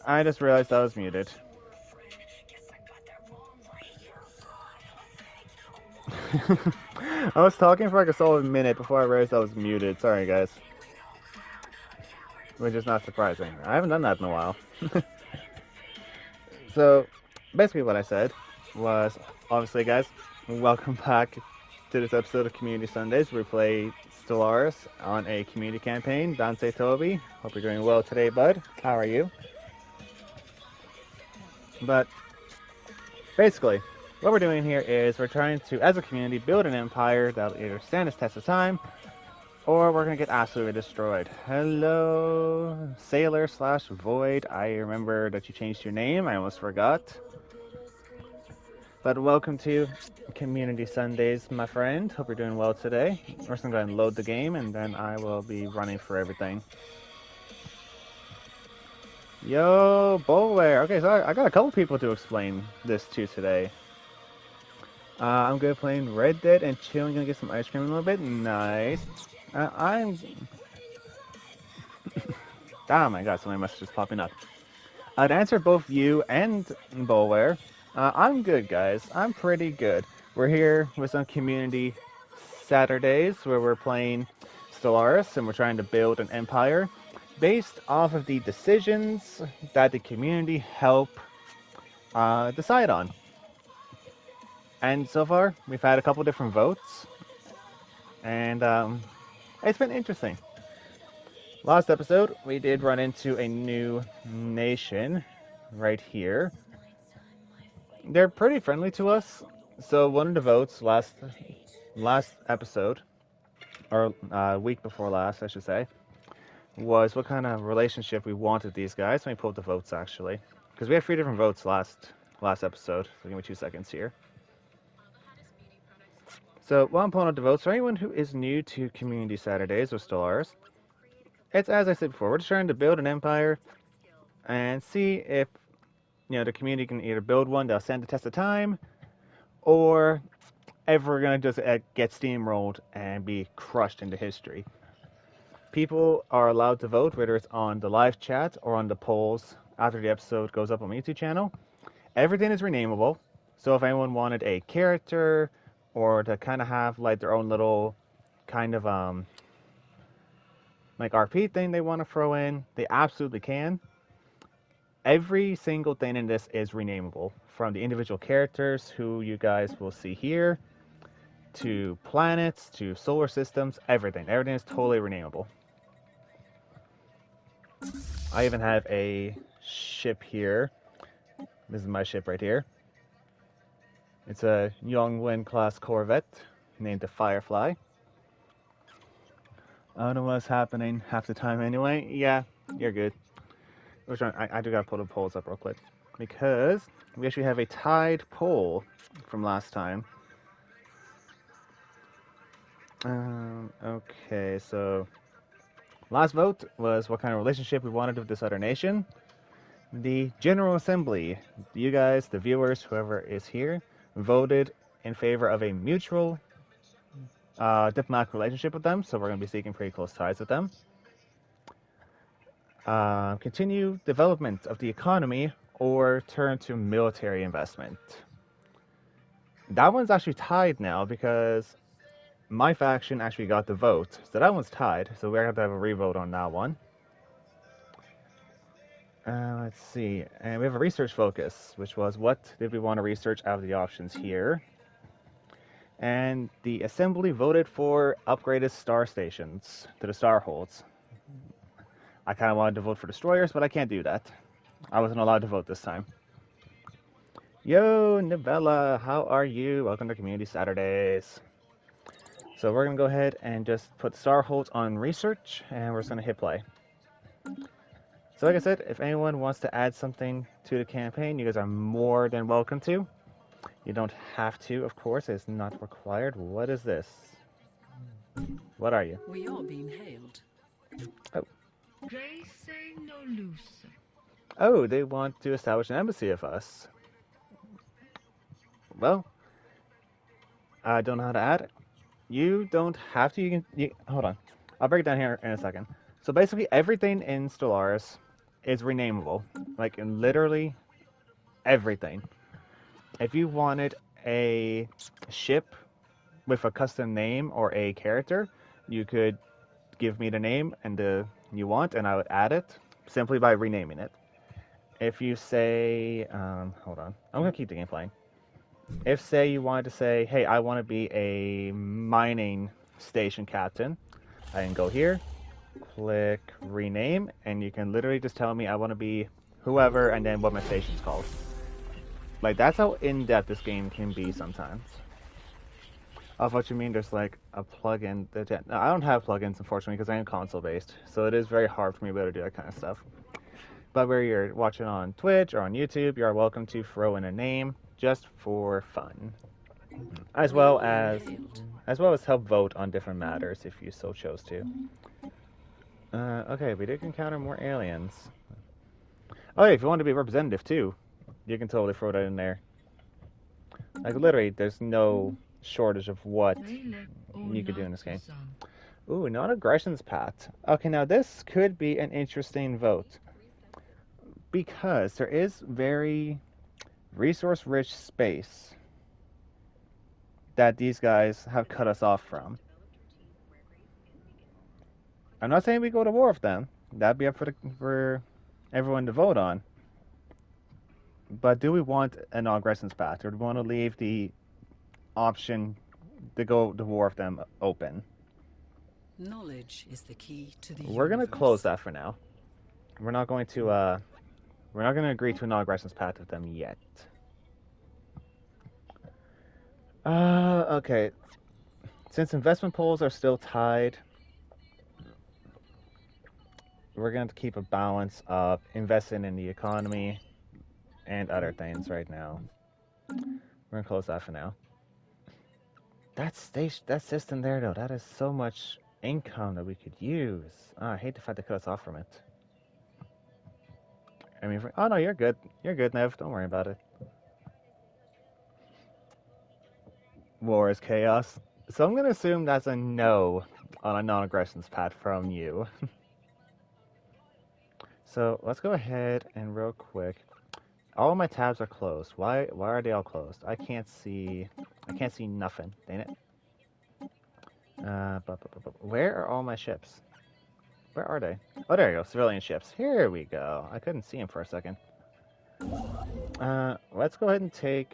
I just realized I was muted. I was talking for like a solid minute before I realized I was muted. Sorry, guys. Which is not surprising. I haven't done that in a while. So, basically, what I said was obviously, guys, welcome back to this episode of Community Sundays. We play Stellaris on a community campaign. Dante Toby, hope you're doing well today, bud. How are you? But basically, what we're doing here is we're trying to, as a community, build an empire that'll either stand its test of time or we're gonna get absolutely destroyed. Hello, Sailor slash Void. I remember that you changed your name. I almost forgot. But welcome to Community Sundays, my friend. Hope you're doing well today. We're just gonna go ahead and load the game, and then I will be running for everything. Yo, Bowlware. Okay, so I got a couple people to explain this to today. I'm good playing Red Dead and chilling. Gonna get some ice cream in a little bit. Nice. I'm. Oh my god, so many messages popping up. I'd answer both you and Bowlware. I'm good, guys. I'm pretty good. We're here with some community Saturdays where we're playing Stellaris and we're trying to build an empire based off of the decisions that the community help decide on. And so far, we've had a couple different votes, and it's been interesting. Last episode, we did run into a new nation right here. They're pretty friendly to us. So one of the votes last episode, or week before last, I should say, was what kind of relationship we wanted these guys. Let me pull up the votes actually, because we had 3 different votes last episode. So give me 2 seconds here. So while I'm pulling up the votes, for anyone who is new to Community Saturdays or Stellaris, it's as I said before, we're just trying to build an empire and see if the community can either build one that'll stand the test of time, or if we're gonna just get steamrolled and be crushed into history. People are allowed to vote, whether it's on the live chat or on the polls after the episode goes up on my YouTube channel. Everything is renamable, so if anyone wanted a character or to kind of have like their own little kind of like RP thing they want to throw in, they absolutely can. Every single thing in this is renamable, from the individual characters who you guys will see here, to planets, to solar systems, everything. Everything is totally renamable. I even have a ship here. This is my ship right here. It's a Yongwen class Corvette named the Firefly. I don't know what's happening half the time anyway. Yeah, you're good. I do gotta pull the polls up real quick, because we actually have a tied poll from last time. Okay, so last vote was what kind of relationship we wanted with this other nation. The General Assembly, you guys, the viewers, whoever is here, voted in favor of a mutual diplomatic relationship with them, so we're going to be seeking pretty close ties with them. Continue development of the economy or turn to military investment. That one's actually tied now because my faction actually got the vote, so that one's tied, so we're going to have a revote on that one. Let's see, and we have a research focus, which was what did we want to research out of the options here. And the assembly voted for upgraded star stations to the star holds. I kind of wanted to vote for destroyers, but I can't do that. I wasn't allowed to vote this time. Yo, Novella, how are you? Welcome to Community Saturdays. So we're going to go ahead and just put star holds on research, and we're just going to hit play. So like I said, if anyone wants to add something to the campaign, you guys are more than welcome to. You don't have to, of course. It's not required. What is this? What are you? We are being hailed. Oh. Oh, they want to establish an embassy of us. Well, I don't know how to add it. You don't have to. Hold on. I'll break it down here in a second. So basically, everything in Stellaris is renameable. Like, in literally everything. If you wanted a ship with a custom name or a character, you could give me the name and the you want, and I would add it simply by renaming it. If you say, hold on, I'm gonna keep the game playing. If say you wanted to say, hey, I want to be a mining station captain, I can go here, click rename, and you can literally just tell me I want to be whoever and then what my station's called. Like, that's how in-depth this game can be sometimes. Of what you mean, there's like a plugin that no, I don't have plugins unfortunately because I am console based, so it is very hard for me to be able to do that kind of stuff. But where you're watching on Twitch or on YouTube, you are welcome to throw in a name just for fun, as well as help vote on different matters if you so chose to. Okay, we did encounter more aliens. Oh, yeah, if you want to be representative too, you can totally throw that in there. Like literally, there's no shortage of what you could do in this game. Ooh, non-aggressions pact. Okay, now this could be an interesting vote. Because there is very resource-rich space that these guys have cut us off from. I'm not saying we go to war with them. That'd be up for everyone to vote on. But do we want a non-aggressions pact, or do we want to leave the option to go to war with them open? Knowledge is the key to the We're gonna close that for now. We're not going to agree to a non-aggressions pact with them yet. Okay. Since investment polls are still tied, we're going to keep a balance of investing in the economy and other things right now. We're going to close that for now. That system there, though, that is so much income that we could use. Oh, I hate the fact they cut us off from it. I mean, oh no, you're good. You're good, Nev. Don't worry about it. War is chaos. So I'm going to assume that's a no on a non-aggressions pact from you. So let's go ahead and real quick. All of my tabs are closed. Why are they all closed? I can't see nothing. Dang it. Where are all my ships? Where are they? Oh, there you go. Civilian ships. Here we go. I couldn't see them for a second. Let's go ahead and take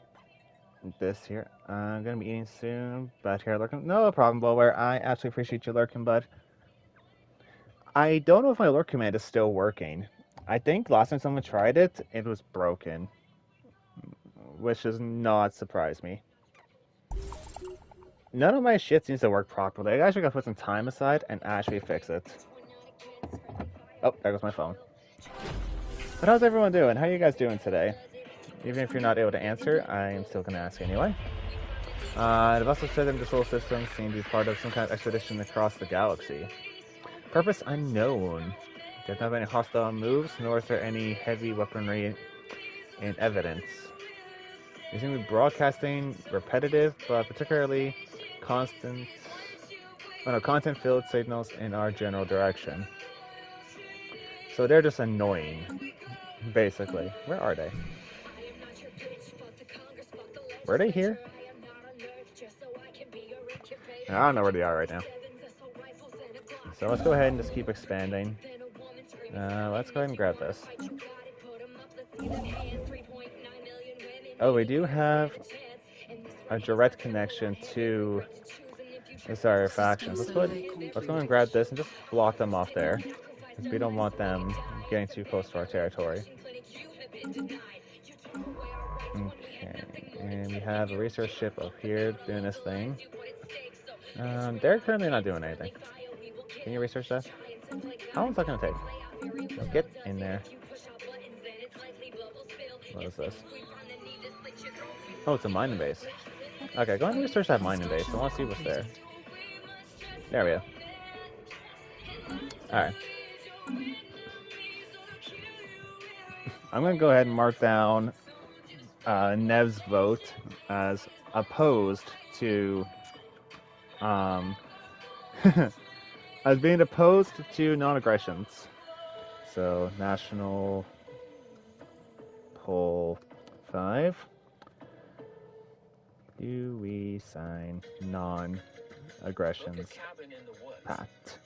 this here. I'm gonna be eating soon, but here, lurking. No problem, Bulware. I absolutely appreciate you lurking, bud. I don't know if my lurk command is still working. I think last time someone tried it, it was broken, which does not surprise me. None of my shit seems to work properly. I actually gotta put some time aside and actually fix it. Oh, there goes my phone. But how's everyone doing? How are you guys doing today? Even if you're not able to answer, I am still gonna ask anyway. The vessel said that the solar system seemed to be part of some kind of expedition across the galaxy. Purpose unknown. There's not any hostile moves, nor is there any heavy weaponry in evidence. They seem to be broadcasting repetitive, but particularly content-filled signals in our general direction. So they're just annoying, basically. Where are they? Were they here? I don't know where they are right now. So let's go ahead and just keep expanding. Let's go ahead and grab this. Oh, we do have a direct connection to the Stellaris factions. Let's go ahead and grab this and just block them off there, because we don't want them getting too close to our territory. Okay, and we have a research ship up here doing this thing. They're currently not doing anything. Can you research that? How long is that going to take? Get in there. What is this? Oh, it's a mining base. Okay, go ahead and research that mining base. I want to see what's there. There we go. Alright. I'm going to go ahead and mark down Nev's vote as opposed to as being opposed to non-aggressions. So national poll 5. Do we sign non-aggressions pact?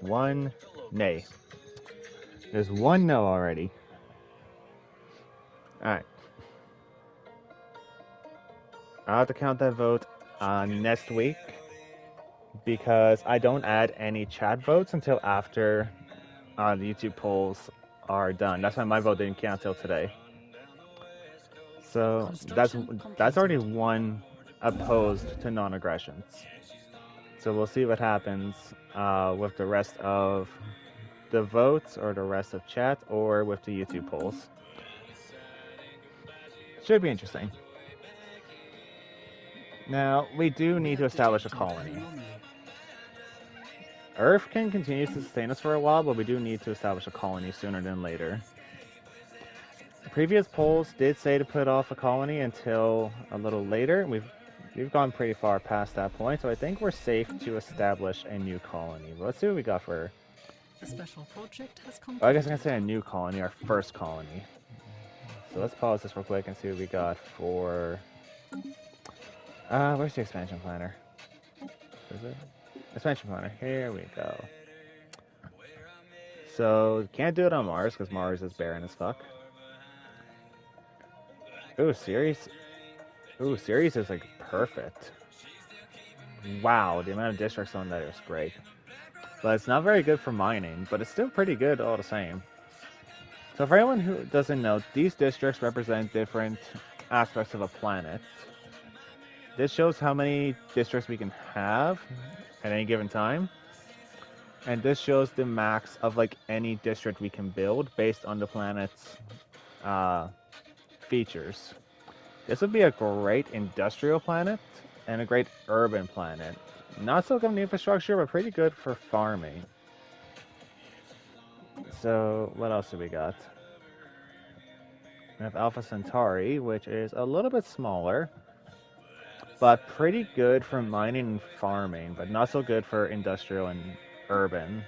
One nay. There's one no already. Alright. I'll have to count that vote next week because I don't add any chat votes until after the YouTube polls are done. That's why my vote didn't count till today. So that's already one opposed to non-aggressions. So we'll see what happens with the rest of the votes or the rest of chat or with the YouTube polls. Should be interesting. Now, we do need to establish a colony. Earth can continue to sustain us for a while, but we do need to establish a colony sooner than later. Previous polls did say to put off a colony until a little later. We've gone pretty far past that point, so I think we're safe to establish a new colony. But let's see what we got for... The special project has come. I guess I can say a new colony, our first colony. So let's pause this real quick and see what we got for... where's the expansion planner? Is it? Expansion planner. Here we go. So, can't do it on Mars, because Mars is barren as fuck. Ooh, Ceres. Ooh, Ceres is, like, perfect. Wow, the amount of districts on that is great. But it's not very good for mining, but it's still pretty good all the same. So for anyone who doesn't know, these districts represent different aspects of a planet. This shows how many districts we can have at any given time. And this shows the max of like any district we can build based on the planet's features. This would be a great industrial planet and a great urban planet. Not so good in infrastructure, but pretty good for farming. So, what else do we got? We have Alpha Centauri, which is a little bit smaller, but pretty good for mining and farming, but not so good for industrial and urban.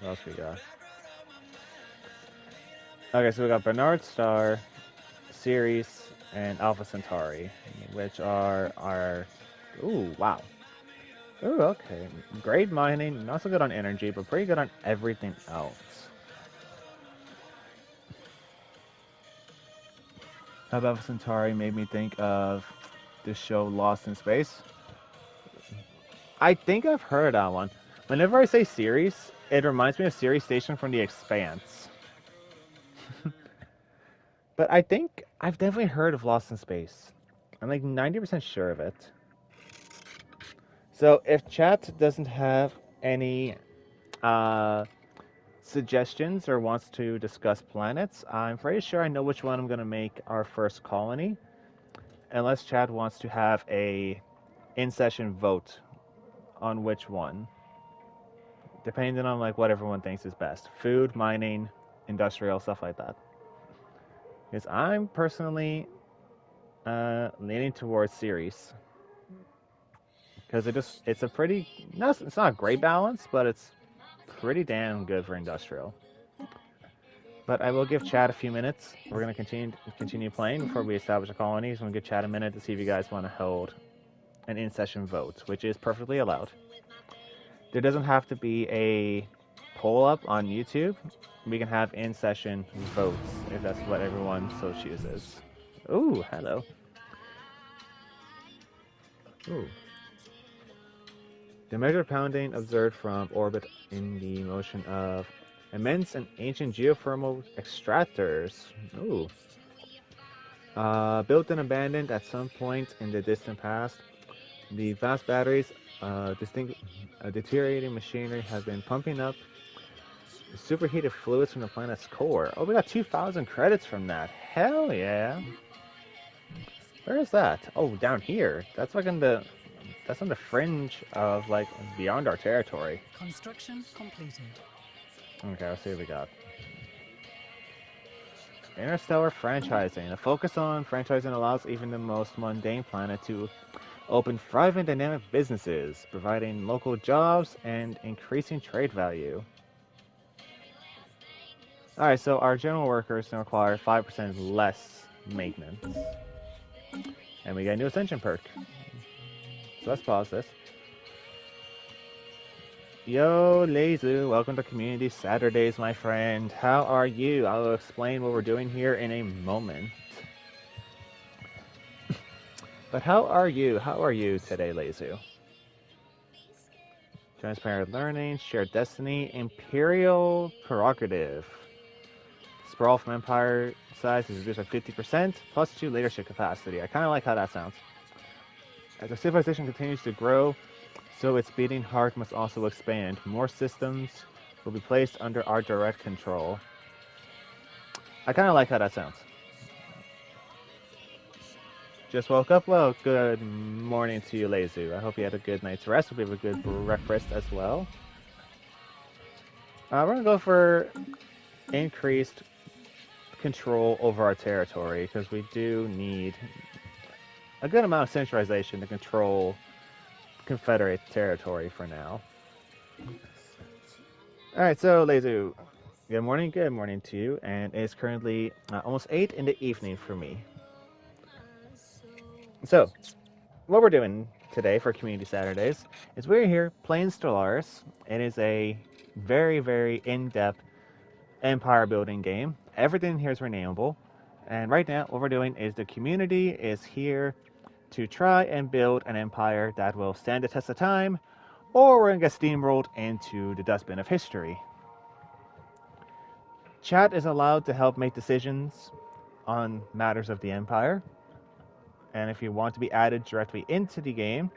What else we got? Okay, so we got Bernard Star, Ceres, and Alpha Centauri, which are our... Ooh, wow. Ooh, okay. Great mining, not so good on energy, but pretty good on everything else. How about Centauri made me think of the show Lost in Space. I think I've heard that one. Whenever I say Ceres, it reminds me of Ceres Station from The Expanse. But I think I've definitely heard of Lost in Space. I'm like 90% sure of it. So if chat doesn't have any suggestions or wants to discuss planets, I'm pretty sure I know which one I'm going to make our first colony. Unless chat wants to have a in-session vote on which one. Depending on like what everyone thinks is best. Food, mining, industrial, stuff like that. Because I'm personally leaning towards Ceres. Because it's a pretty, it's not a great balance, but it's pretty damn good for industrial. But I will give chat a few minutes. We're going to continue playing before we establish a colony. So I'm going to give chat a minute to see if you guys want to hold an in-session vote, which is perfectly allowed. There doesn't have to be a poll up on YouTube. We can have in-session votes if that's what everyone so chooses. Ooh, hello. Ooh. The measured pounding observed from orbit in the motion of immense and ancient geothermal extractors. Ooh. Built and abandoned at some point in the distant past, the vast batteries, deteriorating machinery has been pumping up superheated fluids from the planet's core. Oh, we got 2,000 credits from that. Hell yeah. Where is that? Oh, down here. That's like that's on the fringe of like beyond our territory. Construction completed. Okay, let's see what we got. Interstellar franchising. A focus on franchising allows even the most mundane planet to open thriving dynamic businesses, providing local jobs and increasing trade value. Alright, so our general workers can require 5% less maintenance. And we get a new ascension perk. So let's pause this. Yo, Lezu, welcome to Community Saturdays, my friend. How are you? I will explain what we're doing here in a moment. But how are you? How are you today, Lezu? Transparent learning, shared destiny, imperial prerogative. Sprawl from empire size is reduced by 50%, plus 2 leadership capacity. I kind of like how that sounds. As our civilization continues to grow, so its beating heart must also expand. More systems will be placed under our direct control. I kind of like how that sounds. Just woke up? Well, good morning to you, Lezu. I hope you had a good night's rest. Hope you have a good breakfast as well. We're going to go for increased control over our territory, because we do need a good amount of centralization to control Confederate territory for now. Alright, so Lezu, good morning to you, and it's currently almost 8 in the evening for me. So, what we're doing today for Community Saturdays is we're here playing Stellaris. It is a very, very in-depth empire building game. Everything here is renameable, and right now what we're doing is the community is here to try and build an empire that will stand the test of time, or we're going to get steamrolled into the dustbin of history. Chat is allowed to help make decisions on matters of the empire, and if you want to be added directly into the game,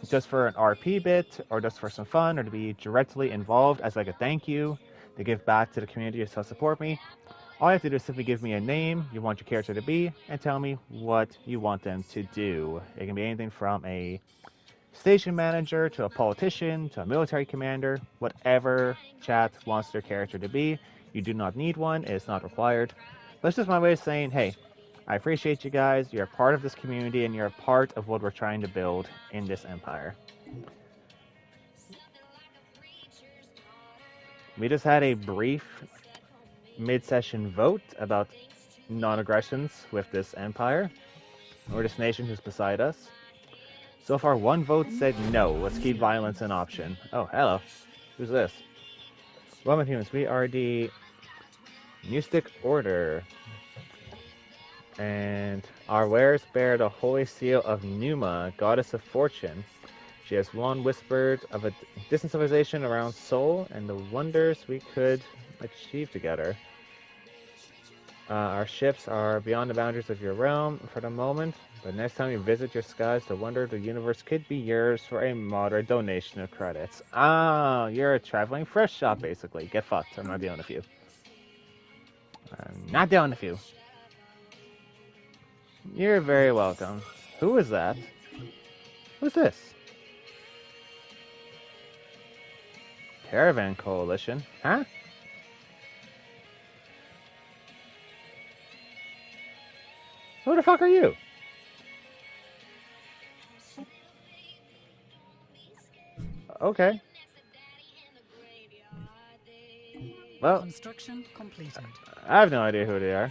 just for an RP bit, or just for some fun, or to be directly involved as like a thank you, to give back to the community to support me, all you have to do is simply give me a name you want your character to be, and tell me what you want them to do. It can be anything from a station manager, to a politician, to a military commander, whatever chat wants their character to be. You do not need one, it's not required. But it's just my way of saying, hey, I appreciate you guys, you're a part of this community, and you're a part of what we're trying to build in this empire. We just had a brief mid-session vote about non-aggressions with this empire, or this nation who's beside us. So far, one vote said no. Let's keep violence an option. Oh, hello. Who's this? Welcome, humans. We are the Mystic Order. And our wares bear the holy seal of Numa, goddess of fortune. She has long whispered of a distant civilization around Seoul and the wonders we could achieve together. Our ships are beyond the boundaries of your realm for the moment, but next time you visit your skies, the wonder of the universe could be yours for a moderate donation of credits. Ah, you're a traveling fresh shop, basically. Get fucked. I'm not dealing with you. I'm not dealing with you. You're very welcome. Who is that? Who's this? Caravan Coalition? Huh? Who the fuck are you? Okay. Well, Construction completed. I have no idea who they are.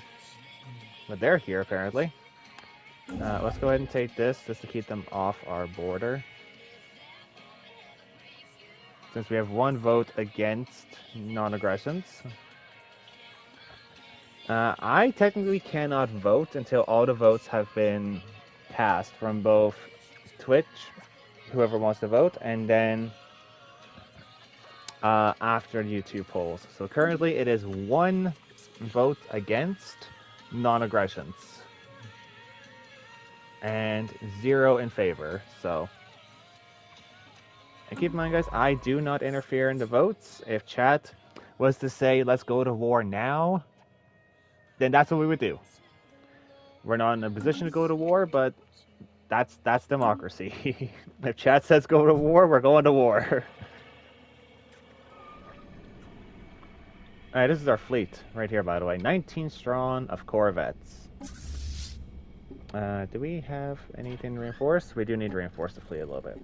But they're here, apparently. Let's go ahead and take this, just to keep them off our border. Since we have one vote against non-aggressions. I technically cannot vote until all the votes have been passed from both Twitch, whoever wants to vote, and then after YouTube polls. So currently it is one vote against non-aggressions and 0 in favor. So, and keep in mind, guys, I do not interfere in the votes. If chat was to say, let's go to war now, then that's what we would do. We're not in a position to go to war, but that's democracy. If chat says go to war, we're going to war. Alright, this is our fleet right here, by the way. 19 strong of corvettes. Do we have anything reinforced? We do need to reinforce the fleet a little bit.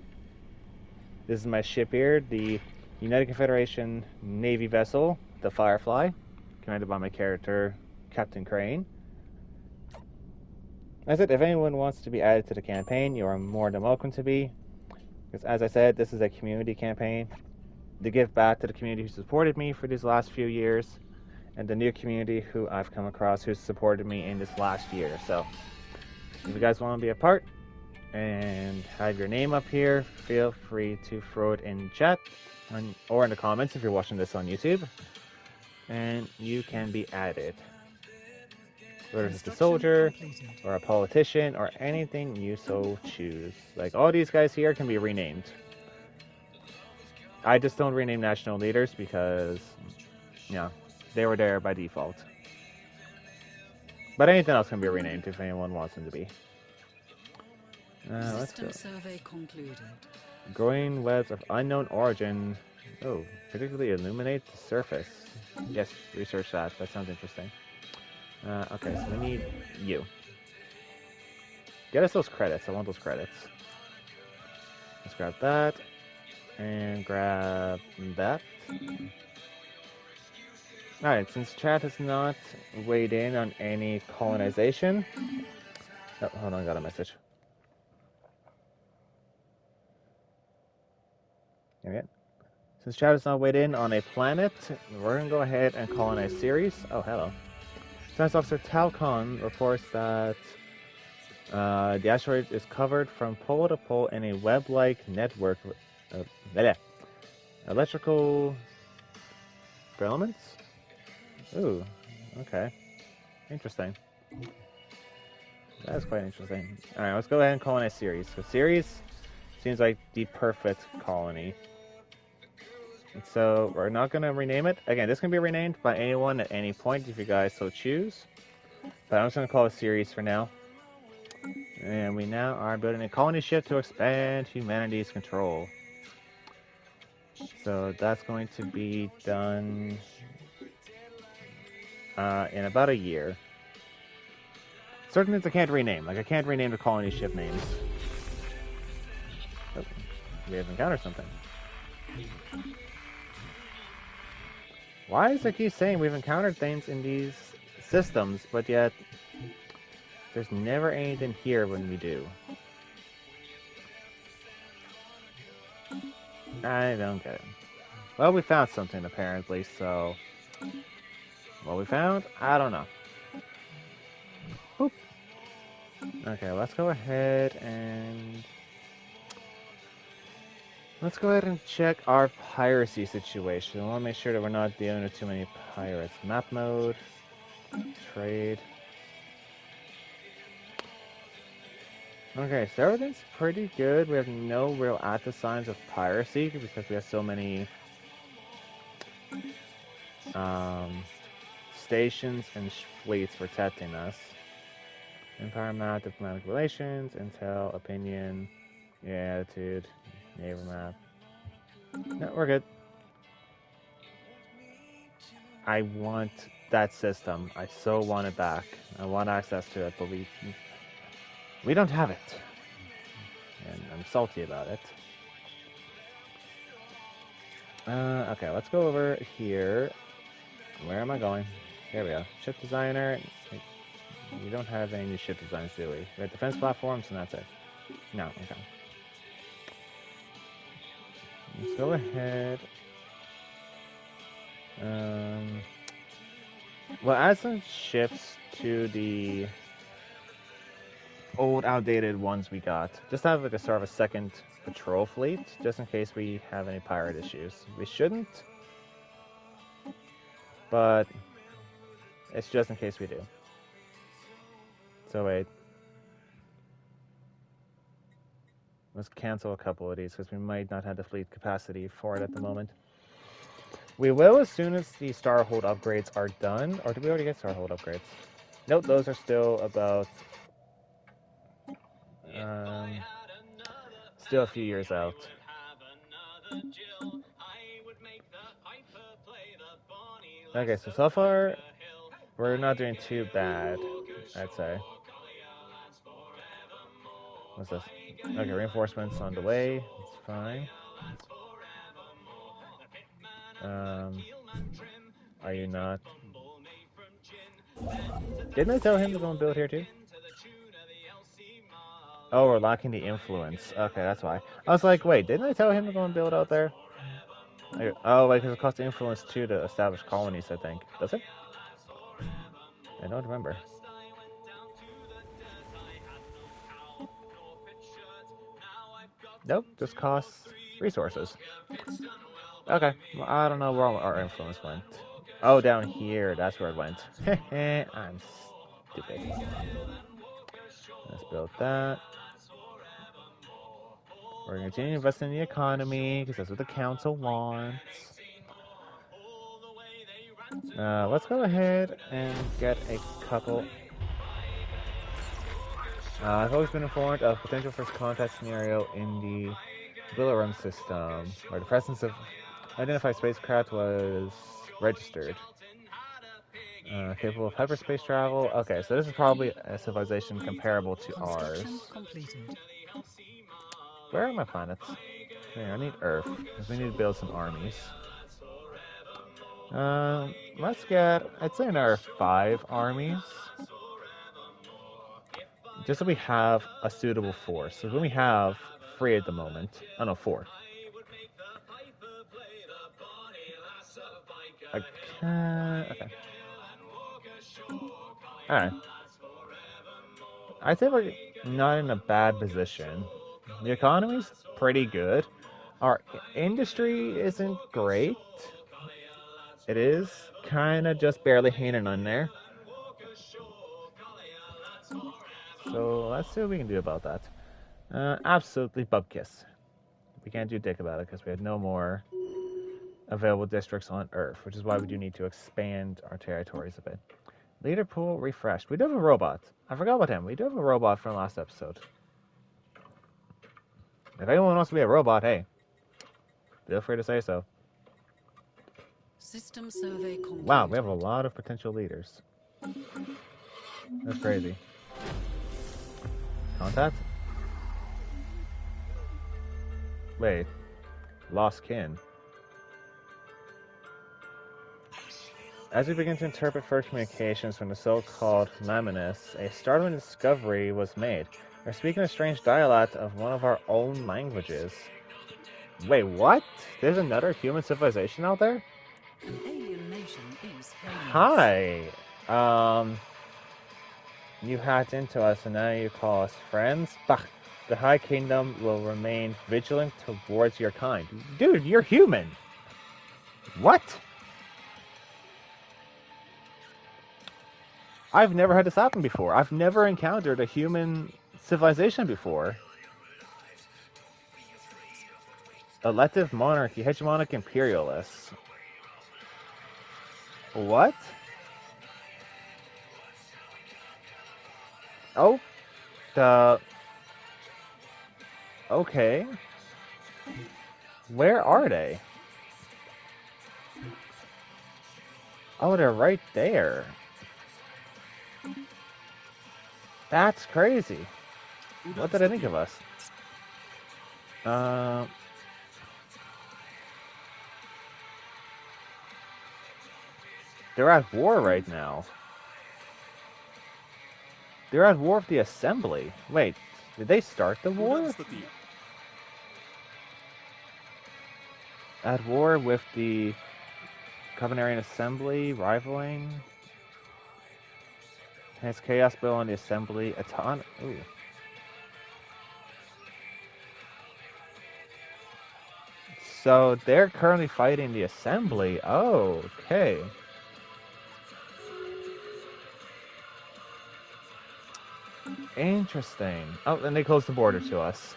This is my ship here, the United Confederation Navy vessel, the Firefly, commanded by my character, Captain Crane. I said, if anyone wants to be added to the campaign, you are more than welcome to be. Because as I said, this is a community campaign to give back to the community who supported me for these last few years, and the new community who I've come across who supported me in this last year. So, if you guys want to be a part and have your name up here, feel free to throw it in chat or in the comments if you're watching this on YouTube, and you can be added. Whether it's a soldier or a politician or anything you so choose. Like all these guys here can be renamed. I just don't rename national leaders because, they were there by default. But anything else can be renamed if anyone wants them to be. Let's go. Survey concluded. Growing webs of unknown origin. Oh, particularly illuminate the surface. Yes, research that. That sounds interesting. Okay, so we need you. Get us those credits. I want those credits. Let's grab that. And grab that. Alright, since chat has not weighed in on any colonization... Oh, hold on, I got a message. There we go. Since chat has not weighed in on a planet, we're going to go ahead and colonize Ceres. Oh, hello. Science Officer Talcon reports that the asteroid is covered from pole to pole in a web-like network of electrical elements? Ooh, okay. Interesting. That is quite interesting. Alright, let's go ahead and colonize Ceres. So Ceres seems like the perfect colony. And so we're not going to rename it. Again, this can be renamed by anyone at any point if you guys so choose. But I'm just going to call it Ceres for now. And we now are building a colony ship to expand humanity's control. So that's going to be done in about a year. Certain things I can't rename. Like I can't rename the colony ship names. Oh, we have encountered something. Why does it keep saying we've encountered things in these systems, but yet there's never anything here when we do? I don't get it. Well, we found something apparently, so... What we found? I don't know. Boop. Okay, let's go ahead and... Let's go ahead and check our piracy situation. I want to make sure that we're not dealing with too many pirates. Map mode. Trade. Okay, so everything's pretty good. We have no real active signs of piracy because we have so many stations and fleets protecting us. Empire map, diplomatic relations, intel, opinion, attitude, neighbor map. No, we're good. I want that system. I so want it back. I want access to it, but we don't have it. And I'm salty about it. Okay, let's go over here. Where am I going? Here we go. Ship designer. We don't have any new ship designs, do we? We have defense platforms, and that's it. No, okay. Let's go ahead. Well, add some ships to the old, outdated ones we got. Just have like a sort of a second patrol fleet, just in case we have any pirate issues. We shouldn't, but it's just in case we do. So wait. Let's cancel a couple of these because we might not have the fleet capacity for it at the moment. We will as soon as the Starhold upgrades are done. Or did we already get Starhold upgrades? Nope, those are still about... still a few years out. Okay, so far, we're not doing too bad, I'd say. What's this? Okay, reinforcements on the way. It's fine. Are you not? Didn't I tell him to go and build here too? Oh, we're lacking the influence. Okay, that's why. I was like, wait, didn't I tell him to go and build out there? Oh, wait, because it costs influence too to establish colonies, I think. Does it? I don't remember. Nope, just costs resources. Okay, well, I don't know where all our influence went. Oh, down here, that's where it went. I'm stupid. Let's build that. We're going to continue to invest in the economy, because that's what the council wants. Let's go ahead and get a couple. I've always been informed of potential first contact scenario in the Villarum system, where the presence of identified spacecraft was registered. Capable of hyperspace travel. Okay, so this is probably a civilization comparable to ours. Completed. Where are my planets? Here, I need Earth, because we need to build some armies. Let's get, I'd say another 5 armies. Just so we have a suitable force. So when we have 3 at the moment. Oh no, 4. Okay. Alright. I think we're not in a bad position. The economy's pretty good. Our industry isn't great. It is kind of just barely hanging on there. So let's see what we can do about that. Absolutely bubkiss. We can't do dick about it because we have no more available districts on Earth, which is why we do need to expand our territories a bit. Leader pool refreshed. We do have a robot. I forgot about him. We do have a robot from last episode. If anyone wants to be a robot, hey, feel free to say so. System survey complete. Wow, we have a lot of potential leaders. That's crazy. Contact? Wait. Lost kin. As we begin to interpret first communications from the so-called Laminus, a startling discovery was made. We're speaking a strange dialect of one of our own languages. Wait, what? There's another human civilization out there? Alien nation is Hi. You hacked into us and now you call us friends? Bah. The High Kingdom will remain vigilant towards your kind. Dude, you're human. What? I've never had this happen before. I've never encountered a human civilization before. Elective monarchy, hegemonic imperialists. What? Oh, okay. Where are they? Oh, they're right there. That's crazy. What did I think of us? They're at war right now. They're at war with the Assembly. Wait, did they start the war? At war with the Covenarian Assembly, rivaling. Has Chaos Bill on the Assembly. Ooh. So they're currently fighting the Assembly. Oh, okay. Interesting. Oh, and they closed the border to us.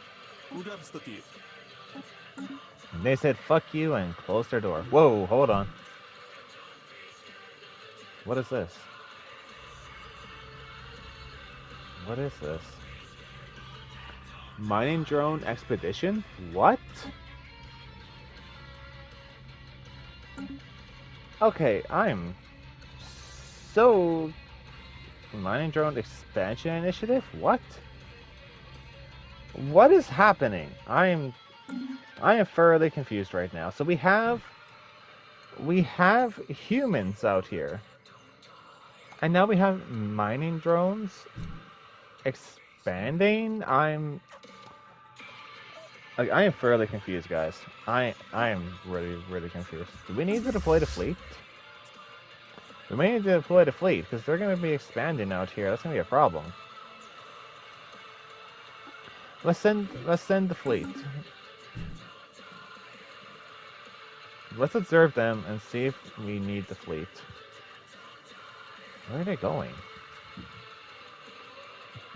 They said fuck you and closed their door. Whoa, hold on. What is this? What is this? Mining drone expedition? What? Okay, I'm so... Mining drone expansion initiative? What? What is happening? I am thoroughly confused right now. So we have we have humans out here. And now we have mining drones expanding. I am fairly confused, guys. I am really confused. Do we need to deploy the fleet? We may need to deploy the fleet because they're going to be expanding out here. That's going to be a problem. Let's send the fleet. Let's observe them and see if we need the fleet. Where are they going?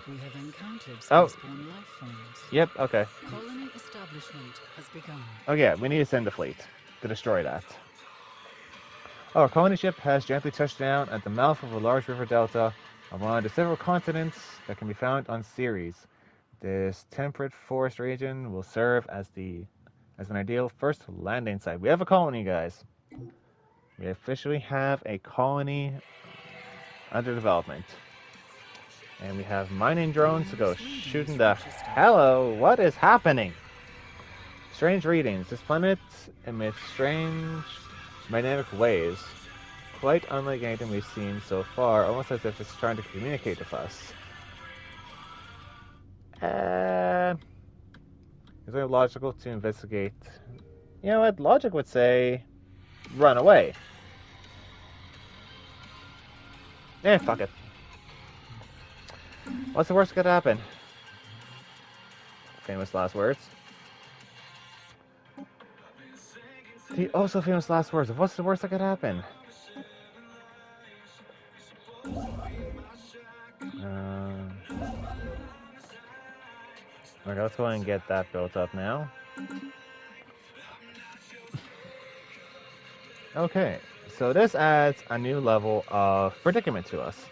We have encountered Oh. spaceborne life forms. Yep, okay. Colony establishment has begun. Oh yeah, we need to send the fleet to destroy that. Our colony ship has gently touched down at the mouth of a large river delta on one of the several continents that can be found on Ceres. This temperate forest region will serve as an ideal first landing site. We have a colony, guys. We officially have a colony under development. And we have mining drones to go shooting the... Hello, what is happening? Strange readings. This planet emits strange magnetic waves, quite unlike anything we've seen so far, almost as if it's trying to communicate with us. Is it logical to investigate? You know what? Logic would say, run away. Fuck it. What's the worst that could happen? Famous last words. The also famous last words of what's the worst that could happen? Okay, let's go ahead and get that built up now. Okay, so this adds a new level of predicament to us.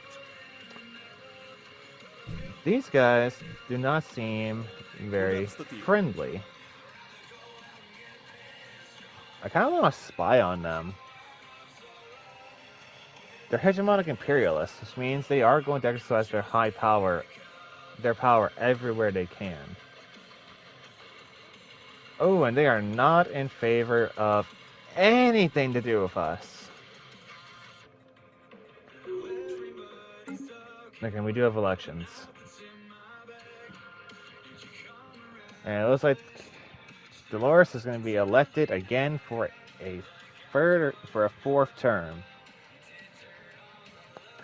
These guys do not seem very friendly. I kind of want to spy on them. They're hegemonic imperialists, which means they are going to exercise their power everywhere they can. Oh, and they are not in favor of anything to do with us. Okay, we do have elections. And it looks like Stellaris is going to be elected again for a fourth term.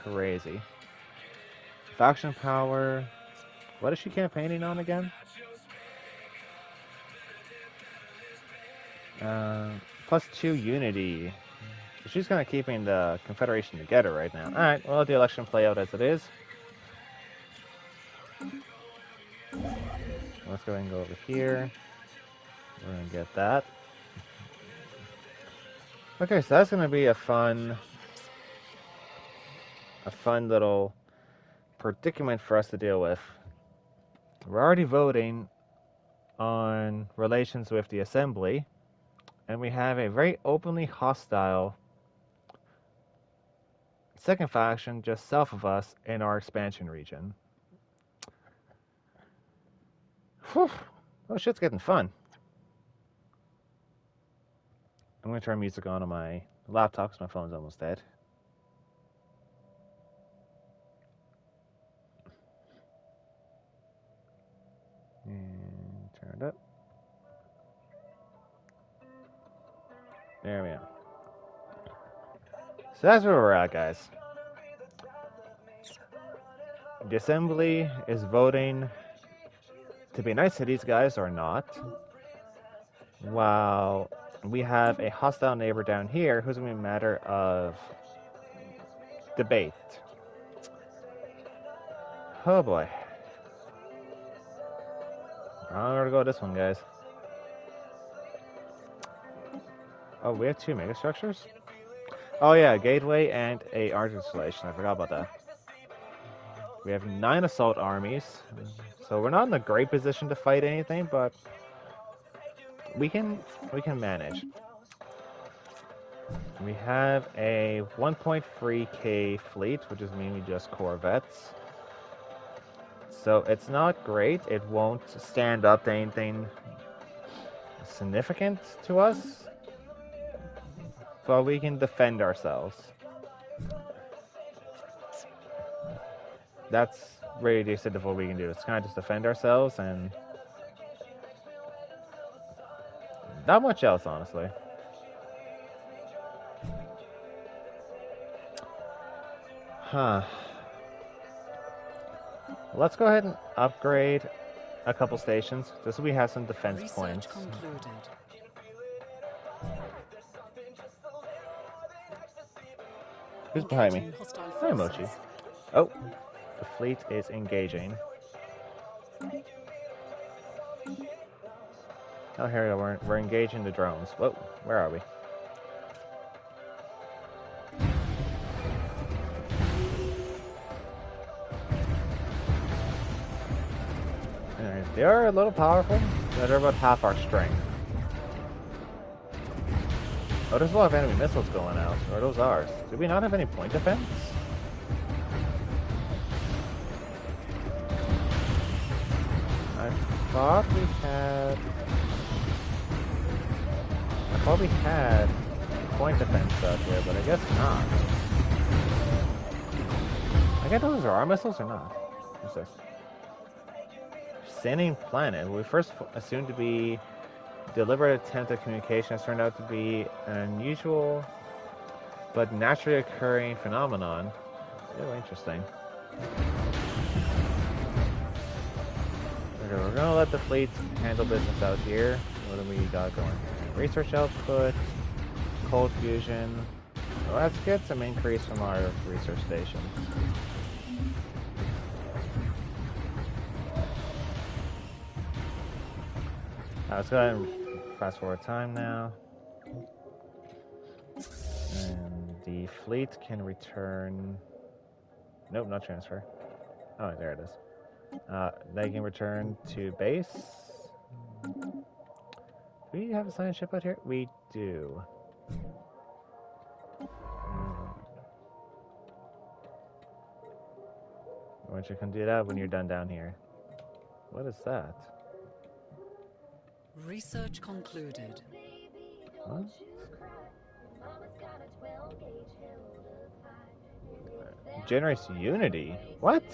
Crazy. Faction power. What is she campaigning on again? +2 unity. So she's kind of keeping the Confederation together right now. Alright, well, let the election play out as it is. Let's go ahead and go over here. We're going to get that. Okay, so that's going to be a fun little predicament for us to deal with. We're already voting on relations with the Assembly, and we have a very openly hostile second faction just south of us in our expansion region. Whew. Oh, shit's getting fun. I'm going to turn music on my laptop because my phone's almost dead. And turn it up. There we are. So that's where we're at, guys. The Assembly is voting to be nice to these guys or not, while we have a hostile neighbor down here who's going to be a matter of debate. Oh boy. I'm going to go with this one, guys. Oh, we have 2 megastructures? Oh yeah, a gateway and a arch installation. I forgot about that. We have 9 assault armies, so we're not in a great position to fight anything, but we can manage. We have a 1.3k fleet, which is mainly just corvettes. So it's not great. It won't stand up to anything significant to us. so we can defend ourselves. That's really the extent of what we can do. It's kind of just defend ourselves and not much else, honestly. Huh. Let's go ahead and upgrade a couple stations, just so we have some defense Research points. concluded. Who's behind me? Engaging hostile Hi, Mochi. forces. Oh, the fleet is engaging. Oh, here we go. We're engaging the drones. Whoa, where are we? Alright, they are a little powerful, but they're about half our strength. Oh, there's a lot of enemy missiles going out. Or are those ours? Do we not have any point defense? I thought we had point defense out here, but I guess not. I guess those are our missiles or not? What's this? Standing planet. We first assumed to be deliberate attempt at communication has turned out to be an unusual but naturally occurring phenomenon. Really interesting. Okay, we're gonna let the fleet handle business out here. What do we got going? Research output, cold fusion. Well, let's get some increase from our research stations. Let's go ahead and fast forward time now. And the fleet can return. Nope, not transfer. Oh, there it is. They can return to base. Do we have a science ship out here? We do. Why don't you come do that when you're done down here? What is that? Research concluded. What? Generates unity? What?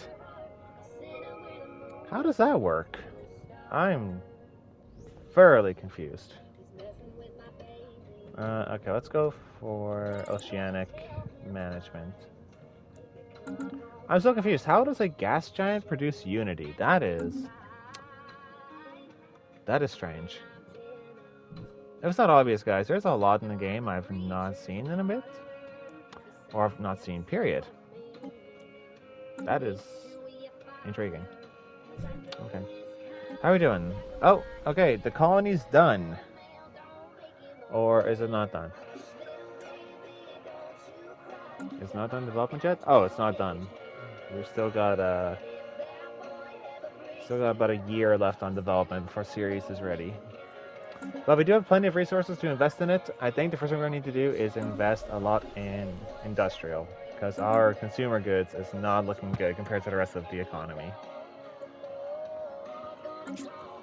How does that work? I'm thoroughly confused. Okay, let's go for oceanic management. I'm so confused. How does a gas giant produce unity? That is strange. If it's not obvious, guys, there's a lot in the game I've not seen in a bit. Or I've not seen, period. That is intriguing. Okay. How are we doing? Oh, okay, the colony's done. Or is it not done? It's not done development yet? Oh, it's not done. We've still got about a year left on development before series is ready. But we do have plenty of resources to invest in it. I think the first thing we're going to need to do is invest a lot in industrial, because our consumer goods is not looking good compared to the rest of the economy.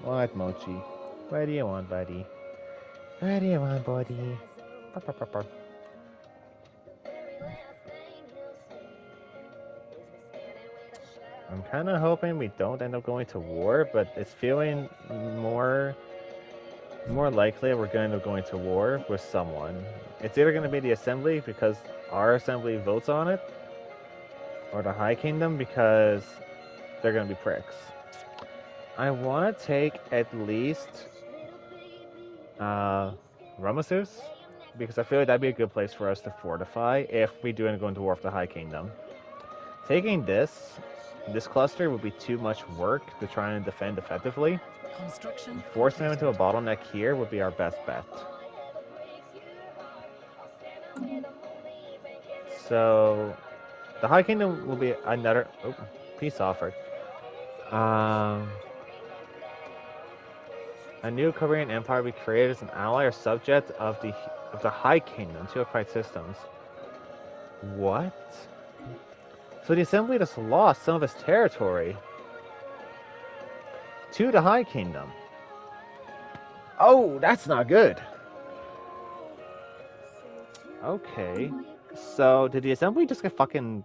What, Mochi? What do you want, buddy? What do you want, buddy? I'm kind of hoping we don't end up going to war, but it's feeling more likely we're going to end up going to war with someone. It's either going to be the Assembly because our Assembly votes on it, or the High Kingdom because they're going to be pricks. I want to take at least Ramasus, because I feel like that'd be a good place for us to fortify if we do end up going to war with the High Kingdom. Taking this cluster would be too much work to try and defend effectively. Forcing them into a bottleneck here would be our best bet. So, the High Kingdom will be another... Oh, peace offered. A new Korean empire will be created as an ally or subject of the High Kingdom to occupied systems. What? So the Assembly just lost some of its territory to the High Kingdom. Oh, that's not good. Okay. So, did the assembly just get fucking...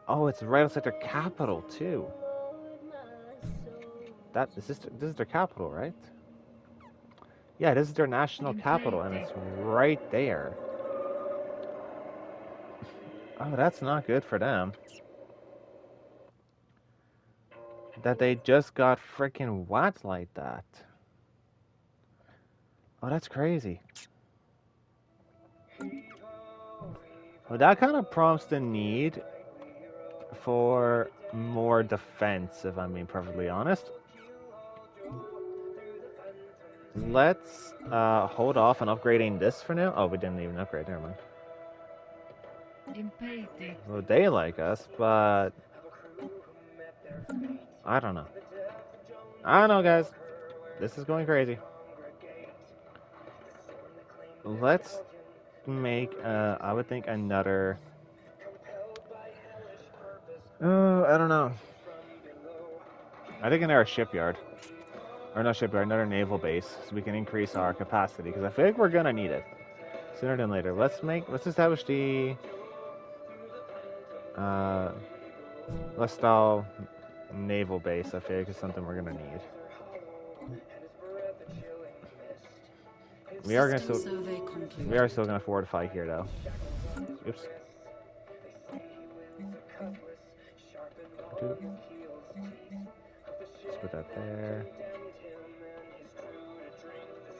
Oh, it's right outside their capital, too. This is their capital, right? Yeah, this is their national capital, and it's right there. Oh, that's not good for them. That they just got freaking whacked like that. Oh, that's crazy. Well, that kind of prompts the need for more defense, if I'm being perfectly honest. Let's hold off on upgrading this for now. Oh, we didn't even upgrade. Never mind. Well, they like us, but I don't know. I don't know, guys. This is going crazy. Let's make, I would think, another... I don't know. I think another shipyard. Or not shipyard, another naval base, so we can increase our capacity, because I feel like we're gonna need it. Sooner than later. Let's establish the... Lestal naval base. I feel like it's something we're gonna need. We are still gonna fortify here, though. Oops. Let's put that there.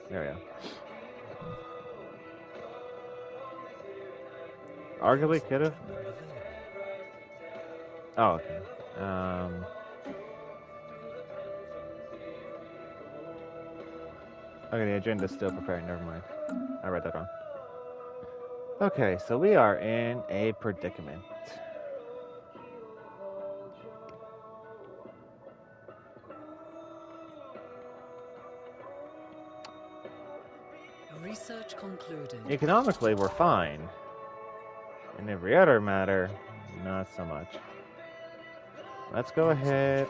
There we go. Arguably could have. Oh, okay. Okay, the agenda's still preparing. Never mind. I read that wrong. Okay, so we are in a predicament. Research concluded. Economically, we're fine. In every other matter, not so much. Let's go ahead.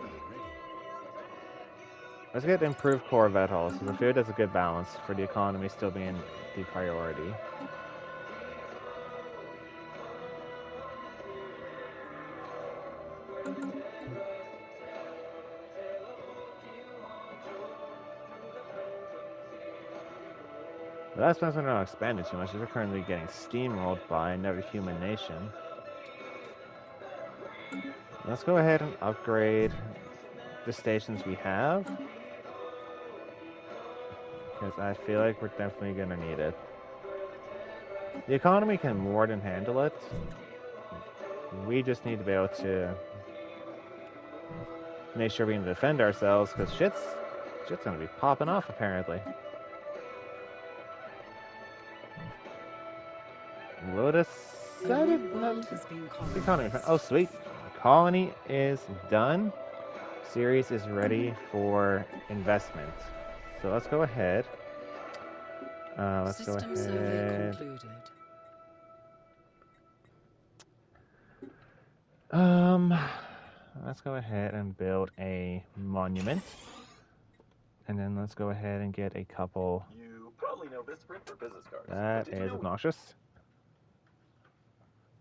Let's get improved Corvette hulls, because I feel that's a good balance for the economy still being the priority. But that's because we're not expanding too much, because we're currently getting steamrolled by another human nation. Let's go ahead and upgrade the stations we have, because I feel like we're definitely going to need it. The economy can more than handle it. We just need to be able to make sure we can defend ourselves, because shit's going to be popping off, apparently. Lotus said it. The economy. Oh, sweet. The colony is done. Series is ready for investment. So let's go ahead. Let's go ahead. Let's go ahead and build a monument. And then let's go ahead and get a couple. You probably know this print for business cards. That is obnoxious.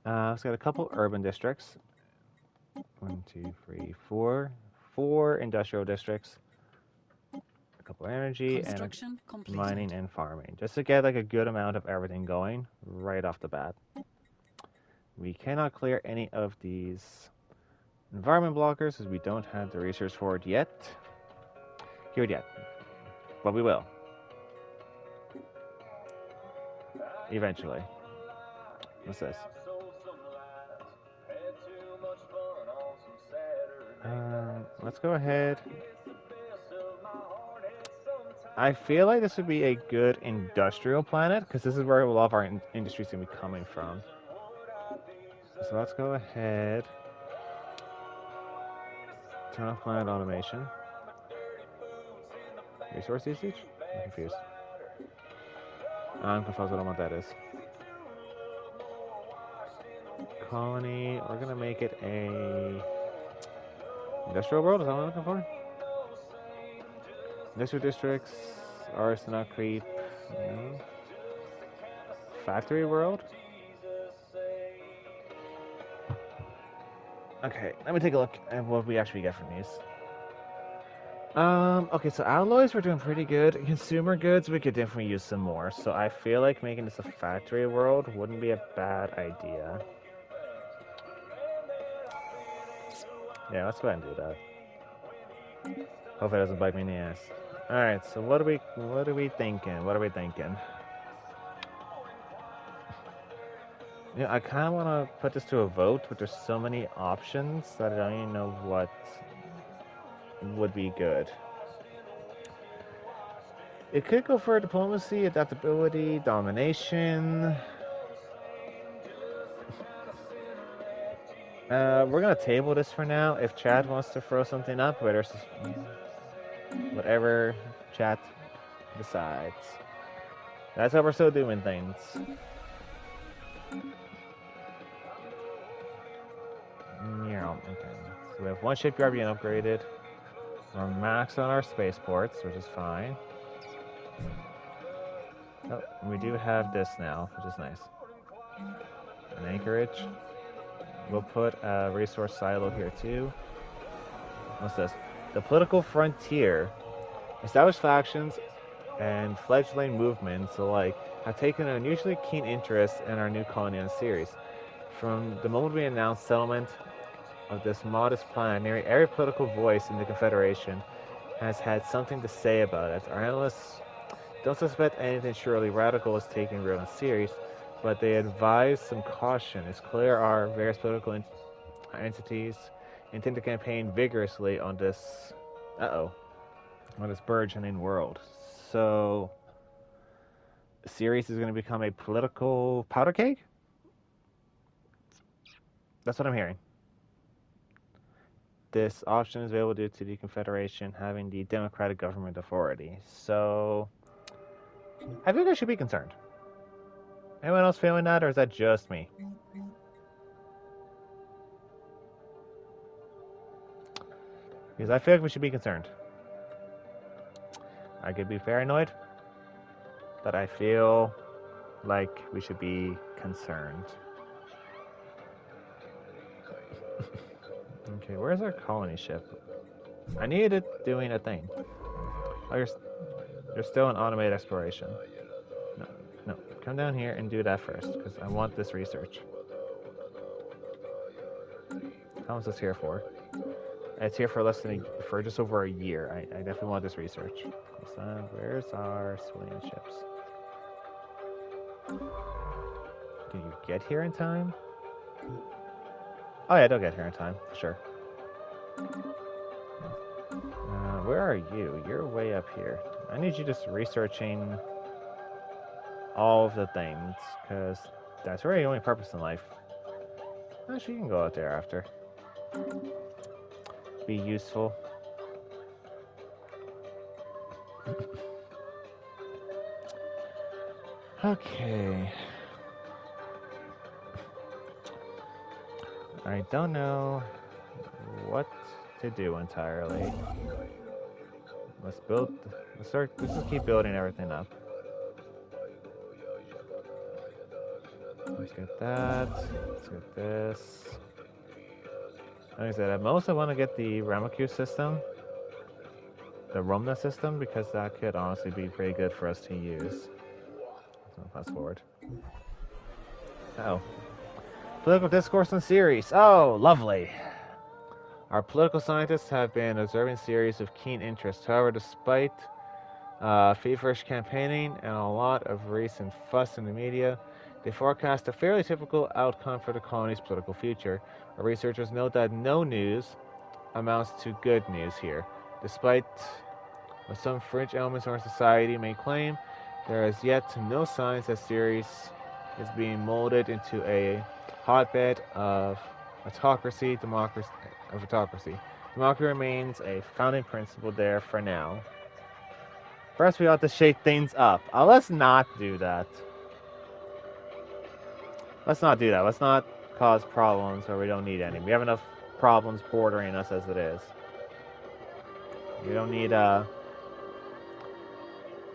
Let's get a couple urban districts. 1, 2, 3, 4. 4 industrial districts. A couple energy and mining and farming. Just to get like a good amount of everything going right off the bat. We cannot clear any of these environment blockers because we don't have the research for it yet. Here yet. But we will. Eventually. What's this? Let's go ahead. I feel like this would be a good industrial planet because this is where a lot of our industries going to be coming from. So let's go ahead. Turn off planet automation. Resource usage? I'm confused. I'm confused on what that is. Colony. We're going to make it a... Industrial world, is that what I'm looking for? Industrial districts, Arsenal creep. No. factory world. Okay, let me take a look at what we actually get from these. Okay, so alloys we're doing pretty good. Consumer goods we could definitely use some more. So I feel like making this a factory world wouldn't be a bad idea. Yeah, let's go ahead and do that. Hope it doesn't bite me in the ass. Alright, so what are we thinking? What are we thinking? Yeah, I kinda wanna put this to a vote, but there's so many options that I don't even know what would be good. It could go for diplomacy, adaptability, domination. We're gonna table this for now. If Chad wants to throw something up, whatever Chat decides. That's how we're still doing things. Yeah, okay. So we have one shipyard being upgraded. We're maxed on our spaceports, which is fine. Oh, we do have this now, which is nice. An anchorage. We'll put a resource silo here too. What's this? The political frontier. Established factions and fledgling movements alike have taken an unusually keen interest in our new colony on Ceres. From the moment we announced settlement of this modest planet, nearly every political voice in the Confederation has had something to say about it. Our analysts don't suspect anything surely radical is taking root on Ceres, but they advise some caution. It's clear our various political entities intend to campaign vigorously on this on this burgeoning world. So Ceres is going to become a political powder keg? That's what I'm hearing. This option is available due to the Confederation having the democratic government authority. So I think I should be concerned. Anyone else feeling that, or is that just me? Because I feel like we should be concerned. I could be paranoid, but I feel like we should be concerned. Okay, where's our colony ship? I needed it doing a thing. Oh, you're still in automated exploration. No, come down here and do that first, because I want this research. How much is this here for? It's here for for just over a year. I definitely want this research. So, where's our civilian ships? Can you get here in time? Oh yeah, they'll get here in time, for sure. Where are you? You're way up here. I need you just researching all of the things, because that's really the only purpose in life. Actually, you can go out there after. Be useful. Okay. I don't know what to do entirely. Let's just keep building everything up. Let's get that. Let's get this. Like I said, at most I want to get the Ramaku system. The Romna system, because that could honestly be pretty good for us to use. So fast forward. Uh-oh. Political discourse on Ceres. Oh, lovely. Our political scientists have been observing Ceres with keen interest. However, despite feverish campaigning and a lot of recent fuss in the media, they forecast a fairly typical outcome for the colony's political future. Our researchers note that no news amounts to good news here. Despite what some fringe elements of our society may claim, there is yet no signs that Ceres is being molded into a hotbed of autocracy. Democracy remains a founding principle there for now. First, we ought to shake things up. Let's not do that. Let's not do that. Let's not cause problems where we don't need any. We have enough problems bordering us as it is. We don't need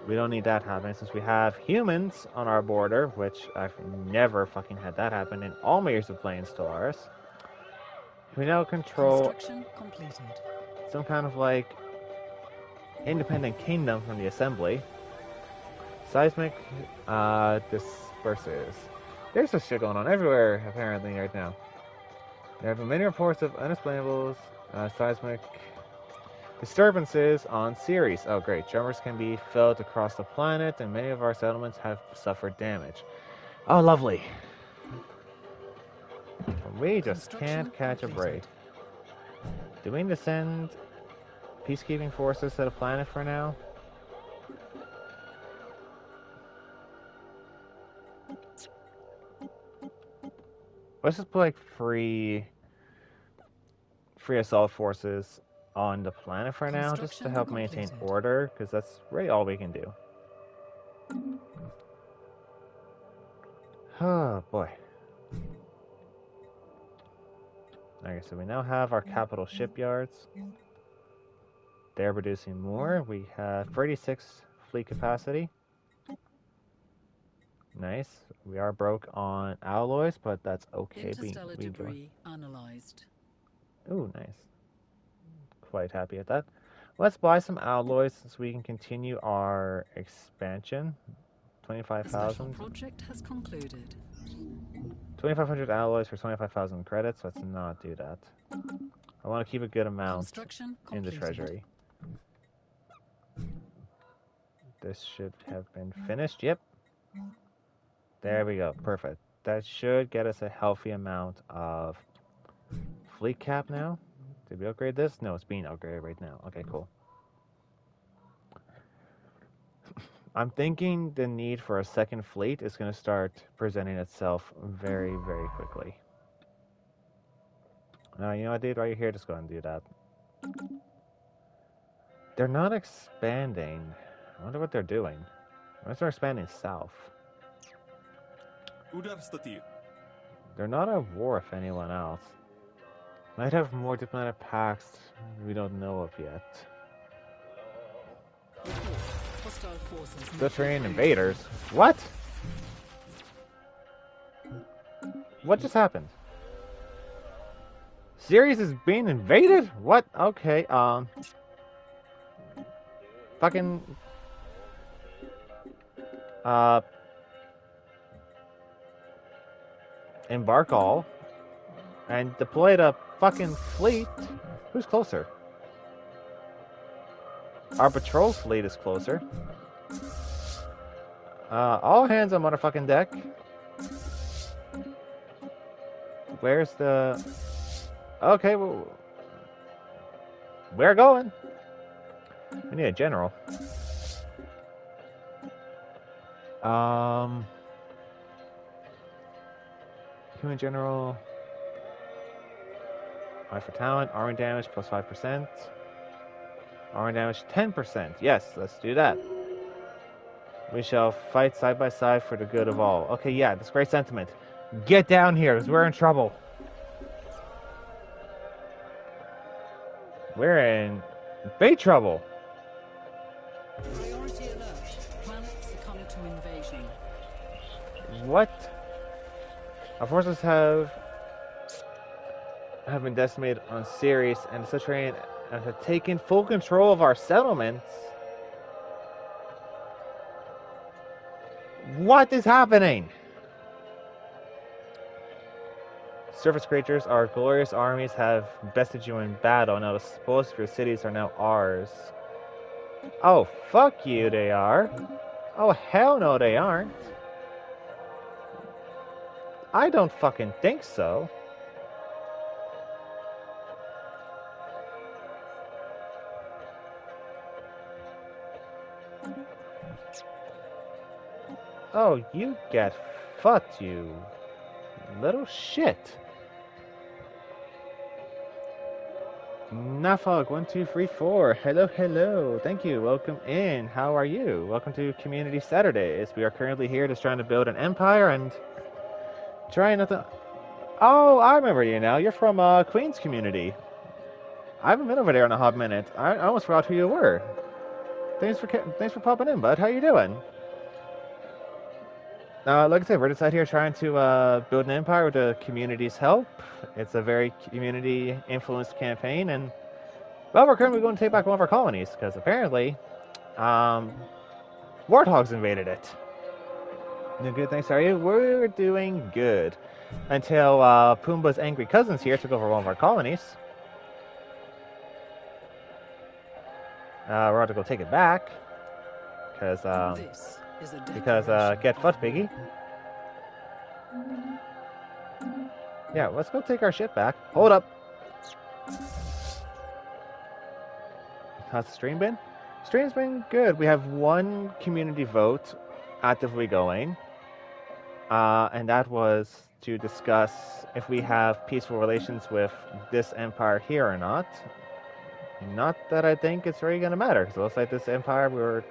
We don't need that happening since we have humans on our border, which I've never fucking had that happen in all my years of playing Stellaris. We now control Construction completed. some kind of like independent kingdom from the assembly. Seismic disperses. There's this shit going on everywhere apparently right now. There have been many reports of unexplainable seismic disturbances on Ceres. Oh great, tremors can be felt across the planet and many of our settlements have suffered damage. Oh lovely. We just can't catch a break. Do we need to send peacekeeping forces to the planet for now? Let's just put like free assault forces on the planet for now, just to help maintain order, because that's really all we can do. Oh boy. Okay, so we now have our capital shipyards. They're producing more. We have 36 fleet capacity. Nice. We are broke on alloys, but that's okay. Interstellar debris analyzed. Ooh, nice. Quite happy at that. Let's buy some alloys so we can continue our expansion. 25,000. Project has concluded. 2,500 alloys for 25,000 credits. Let's not do that. I want to keep a good amount in the treasury. This should have been finished. Yep. There we go. Perfect. That should get us a healthy amount of fleet cap now. Did we upgrade this? No, it's being upgraded right now. Okay, cool. I'm thinking the need for a second fleet is going to start presenting itself very, very quickly. You know what, dude? While you're here, just go ahead and do that. They're not expanding. I wonder what they're doing. Unless they're expanding south. They're not at war with anyone else. Might have more diplomatic pacts we don't know of yet. Subterranean invaders? What? What just happened? Ceres is being invaded? What? Okay, fucking... embark all and deploy the fucking fleet. Who's closer? Our patrol fleet is closer. All hands on motherfucking deck. Where's the... Okay, well, we're going. We need a general. Human general. 5 for talent. Armor damage plus 5%. Armor damage 10%. Yes, let's do that. We shall fight side by side for the good of all. Okay, yeah, that's great sentiment. Get down here, because we're in trouble. We're in big trouble. Priority alert. Planet succumb to invasion. What? Our forces have been decimated on Ceres, and the Subterranean have taken full control of our settlements. What is happening? Surface creatures, our glorious armies have bested you in battle. Now the spoils of your cities are now ours. Oh, fuck you, they are. Oh, hell no, they aren't. I don't fucking think so. Oh, you get fucked, you little shit. Nafog1234. Hello, hello. Thank you. Welcome in. How are you? Welcome to Community Saturdays. We are currently here just trying to build an empire and trying not to... Oh, I remember you now. You're from Queen's Community. I haven't been over there in a hot minute. I almost forgot who you were. thanks for popping in, bud. How you doing? Like I said, we're just out here trying to build an empire with the community's help. It's a very community-influenced campaign, and well, we're currently going to take back one of our colonies because apparently, um, warthogs invaded it. No good, thanks. How are you? We're doing good until Pumbaa's angry cousins here took over one of our colonies. We're about to go take it back because This is a get fucked, Biggie. Yeah, let's go take our ship back. Hold up. How's the stream been? Stream's been good. We have one community vote actively going, and that was to discuss if we have peaceful relations with this empire here or not. Not that I think it's really going to matter, because it looks like this empire we're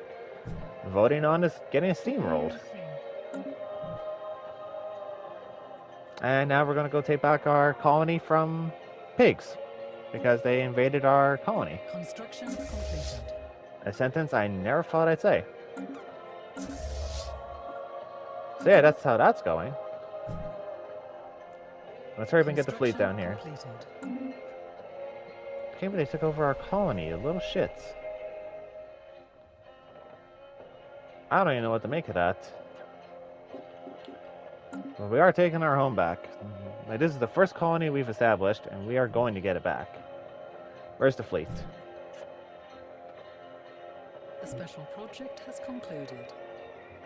voting on is getting steamrolled. And now we're going to go take back our colony from pigs, because they invaded our colony. Construction completed. A sentence I never thought I'd say. So yeah, that's how that's going. Let's hurry up and get the fleet down here. Completed. Can't believe they took over our colony, little shits. I don't even know what to make of that. But we are taking our home back. Like, this is the first colony we've established, and we are going to get it back. Where's the fleet? The special project has concluded.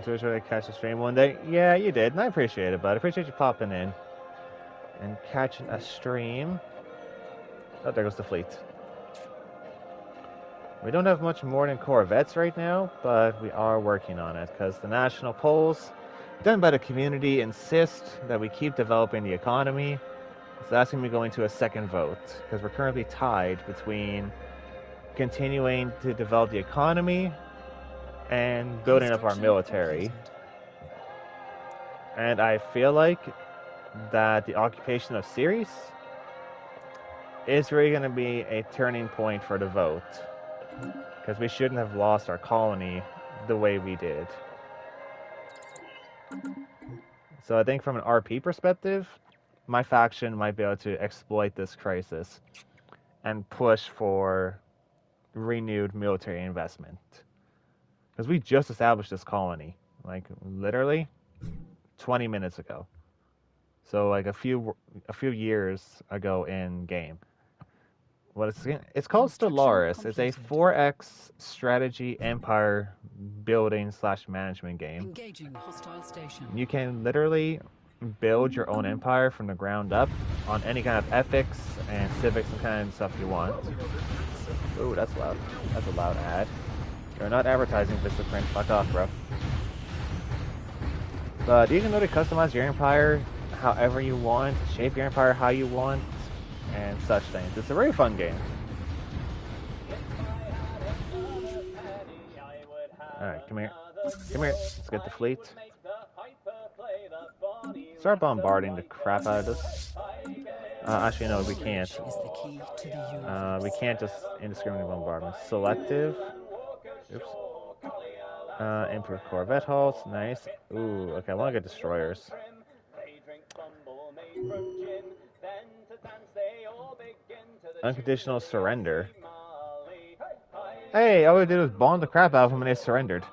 So I catch the stream one day? Yeah, you did, and I appreciate it, bud. I appreciate you popping in and catching a stream. Oh, there goes the fleet. We don't have much more than corvettes right now, but we are working on it because the national polls done by the community insist that we keep developing the economy. So that's going to be going to a second vote because we're currently tied between continuing to develop the economy and building up our military. And I feel like that the occupation of Ceres is really going to be a turning point for the vote. Because we shouldn't have lost our colony the way we did. So I think from an RP perspective, my faction might be able to exploit this crisis and push for renewed military investment. Because we just established this colony, like literally 20 minutes ago. So like a few years ago in game. It's called Stellaris. It's a 4X strategy empire building / management game. Engaging hostile station. You can literally build your own empire from the ground up on any kind of ethics and civics and kind of stuff you want. Ooh, that's loud. That's a loud ad. You're not advertising Vistaprint. Fuck off, bro. But you can really customize your empire however you want, shape your empire how you want, and such things. It's a very fun game. Alright, come here. Come here. Let's get the fleet. Start bombarding the crap out of this. Actually, no, we can't. Is the key to the We can't just indiscriminate bombardment. Selective. Oops. Improve corvette hulls. Nice. Ooh, okay, I want to get destroyers. Unconditional surrender. Hey, all we did was bomb the crap out of them and they surrendered.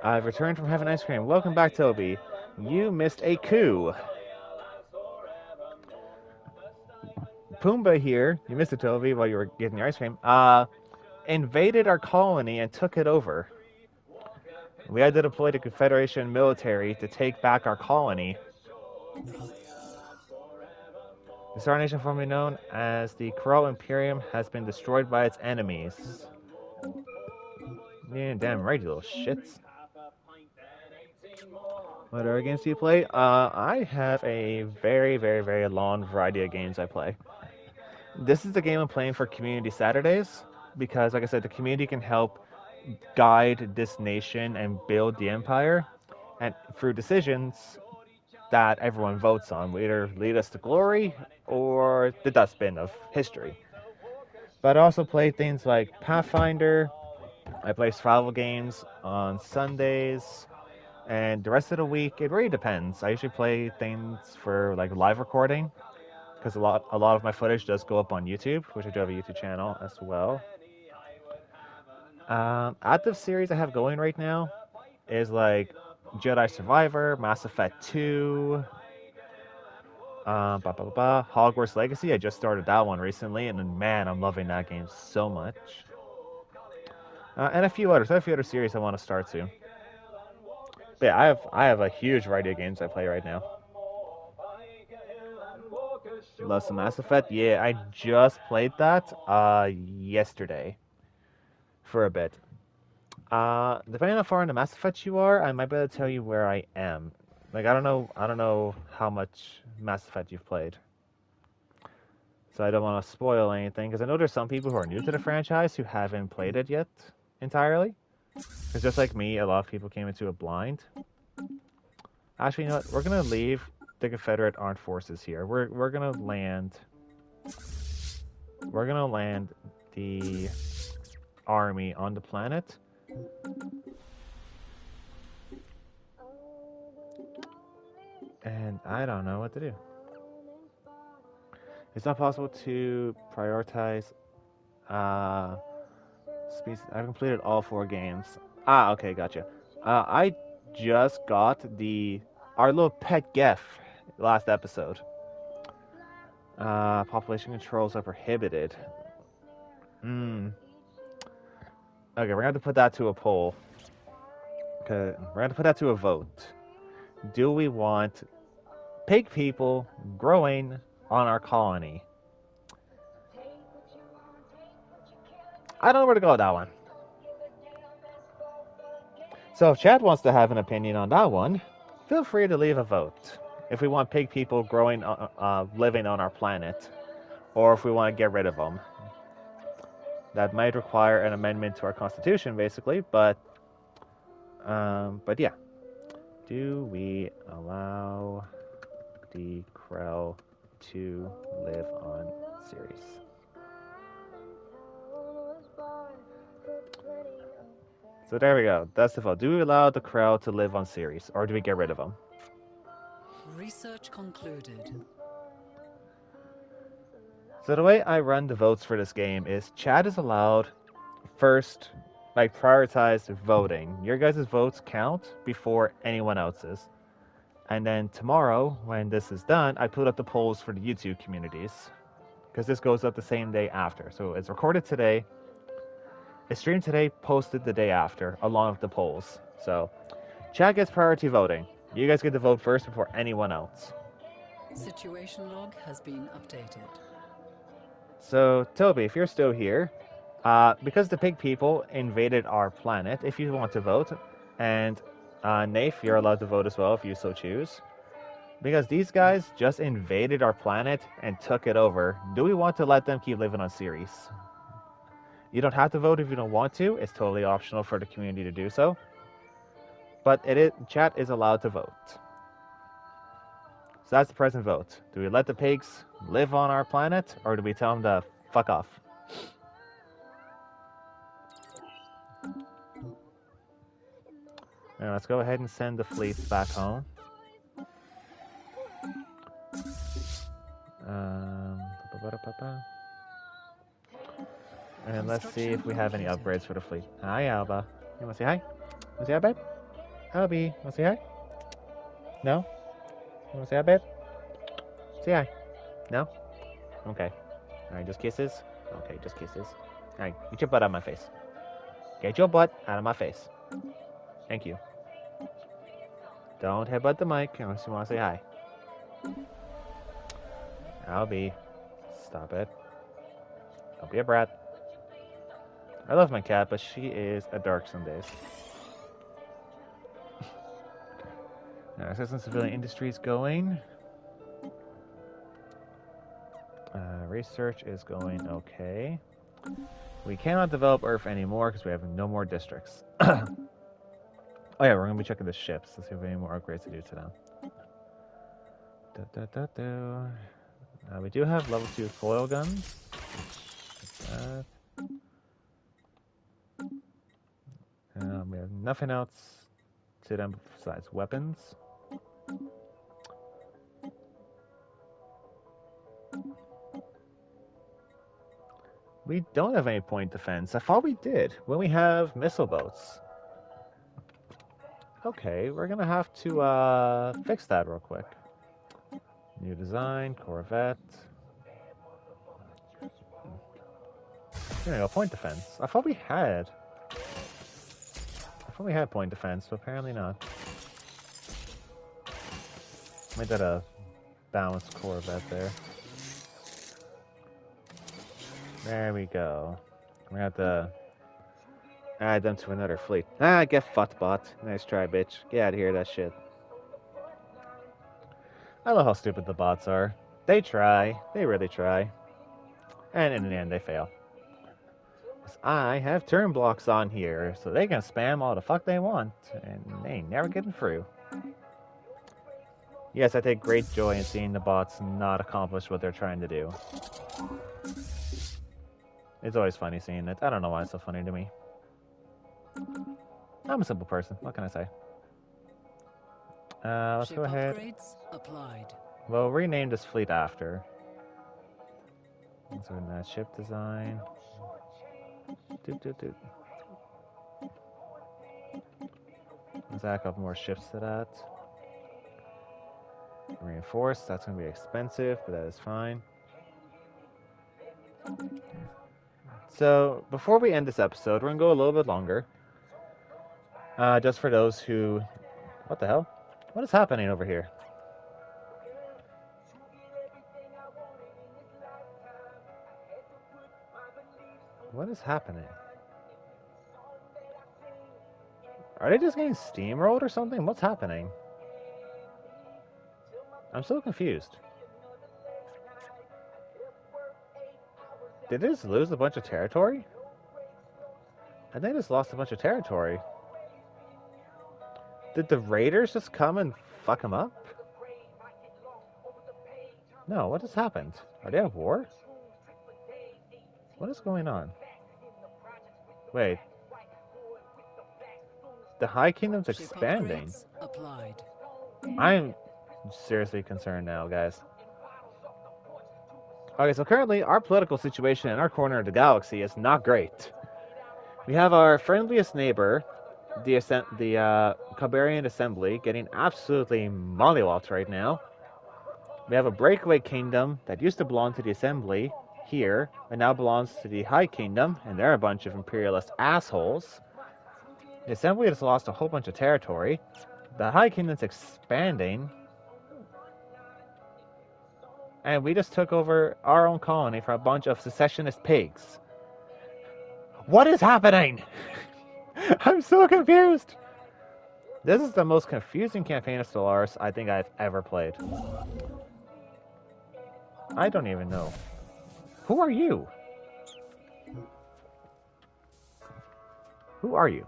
I've returned from having ice cream. Welcome back, Toby. You missed a coup. Pumbaa here, you missed it, Toby, while you were getting your ice cream, invaded our colony and took it over. We had to deploy the Confederation military to take back our colony. The Star Nation, formerly known as the Krull Imperium, has been destroyed by its enemies. Yeah, damn right, you little shits. What other games do you play? I have a very, very, very long variety of games I play. This is the game I'm playing for Community Saturdays, because, like I said, the community can help guide this nation and build the empire, and through decisions that everyone votes on will either lead us to glory or the dustbin of history. But I also play things like Pathfinder, I play survival games on Sundays, and the rest of the week it really depends. I usually play things for like live recording because a lot of my footage does go up on YouTube, which I do have a YouTube channel as well. Active series I have going right now is like Jedi Survivor, Mass Effect 2, Hogwarts Legacy. I just started that one recently, and man, I'm loving that game so much. And a few others. I have a few other series I want to start soon. But yeah, I have a huge variety of games I play right now. Love some Mass Effect. Yeah, I just played that yesterday for a bit. Depending on how far into Mass Effect you are, I might be able to tell you where I am. Like I don't know how much Mass Effect you've played, so I don't want to spoil anything because I know there's some people who are new to the franchise who haven't played it yet entirely. Because just like me, a lot of people came into it blind. Actually, you know what? We're gonna leave the Confederate Armed Forces here. We're gonna land. We're gonna land the army on the planet. And I don't know what to do. It's not possible to prioritize species. I've completed all 4 games. Ah, okay, gotcha. I just got our little pet Geth last episode. Population controls are prohibited. Okay, we're gonna have to put that to a poll. Okay, we're gonna put that to a vote. Do we want pig people growing on our colony? I don't know where to go with that one. So if Chad wants to have an opinion on that one, feel free to leave a vote. If we want pig people growing, living on our planet, or if we want to get rid of them. That might require an amendment to our constitution, basically, but yeah. Do we allow the Krell to live on Ceres? So there we go. That's the vote. Do we allow the Krell to live on Ceres, or do we get rid of them? Research concluded. So the way I run the votes for this game is Chad is allowed first, like prioritized voting. Your guys' votes count before anyone else's. And then tomorrow, when this is done, I put up the polls for the YouTube communities. Because this goes up the same day after. So it's recorded today. It's streamed today, posted the day after, along with the polls. So Chad gets priority voting. You guys get to vote first before anyone else. Situation log has been updated. So, Toby, if you're still here, because the pig people invaded our planet, if you want to vote, and Nafe, you're allowed to vote as well if you so choose. Because these guys just invaded our planet and took it over, do we want to let them keep living on Ceres? You don't have to vote if you don't want to. It's totally optional for the community to do so. But chat is allowed to vote. So that's the present vote. Do we let the pigs live on our planet, or do we tell them to fuck off? Now let's go ahead and send the fleets back home. And let's see if we have any upgrades for the fleet. Hi, Alba. You want to say hi? Want to say hi, babe? Albie, want to say hi? No? You want to say hi, babe? Say hi. No? Okay. Alright, just kisses? Okay, just kisses. Alright, get your butt out of my face. Get your butt out of my face. Thank you. Don't headbutt the mic unless you want to say hi. Albie, stop it. Don't be a brat. I love my cat, but she is a dark some days. Now, Assistant Civilian Industries going. Research is going okay. We cannot develop Earth anymore because we have no more districts. Oh yeah, we're going to be checking the ships. Let's see if we have any more upgrades to do to them. We do have level 2 foil guns. nothing else to them besides weapons. We don't have any point defense. I thought we did when we have missile boats. Okay, we're gonna have to fix that real quick. New design, Corvette. There we go, point defense. I thought we had point defense, but apparently not. Made that a balanced Corvette there. There we go. We're gonna have to add them to another fleet. Ah, get fucked, bot. Nice try, bitch. Get out of here, that shit. I love how stupid the bots are. They try. They really try. And in the end, they fail. I have turn blocks on here, so they can spam all the fuck they want, and they ain't never getting through. Yes, I take great joy in seeing the bots not accomplish what they're trying to do. It's always funny seeing it. I don't know why it's so funny to me. I'm a simple person. What can I say? Let's Ship go ahead. upgrades applied. We'll rename this fleet after. So in that ship design. Let's add a couple more ships to that. Reinforced, that's going to be expensive, but that is fine. So, before we end this episode, we're going to go a little bit longer. Just for those who... What the hell? What is happening over here? What is happening? Are they just getting steamrolled or something? What's happening? I'm so confused. Did they just lose a bunch of territory? I think they just lost a bunch of territory. Did the raiders just come and fuck them up? No, what has happened? Are they at war? What is going on? Wait. The High Kingdom's Ship expanding. upgrades applied. I'm seriously concerned now, guys. Okay, so currently our political situation in our corner of the galaxy is not great. We have our friendliest neighbor, the Cabarian Assembly, getting absolutely mollywopped right now. We have a breakaway kingdom that used to belong to the Assembly here, and now belongs to the High Kingdom, and they're a bunch of imperialist assholes. The Assembly has lost a whole bunch of territory. The High Kingdom's expanding. And we just took over our own colony from a bunch of secessionist pigs. What is happening? I'm so confused. This is the most confusing campaign of Stellaris I think I've ever played. I don't even know. Who are you? Who are you?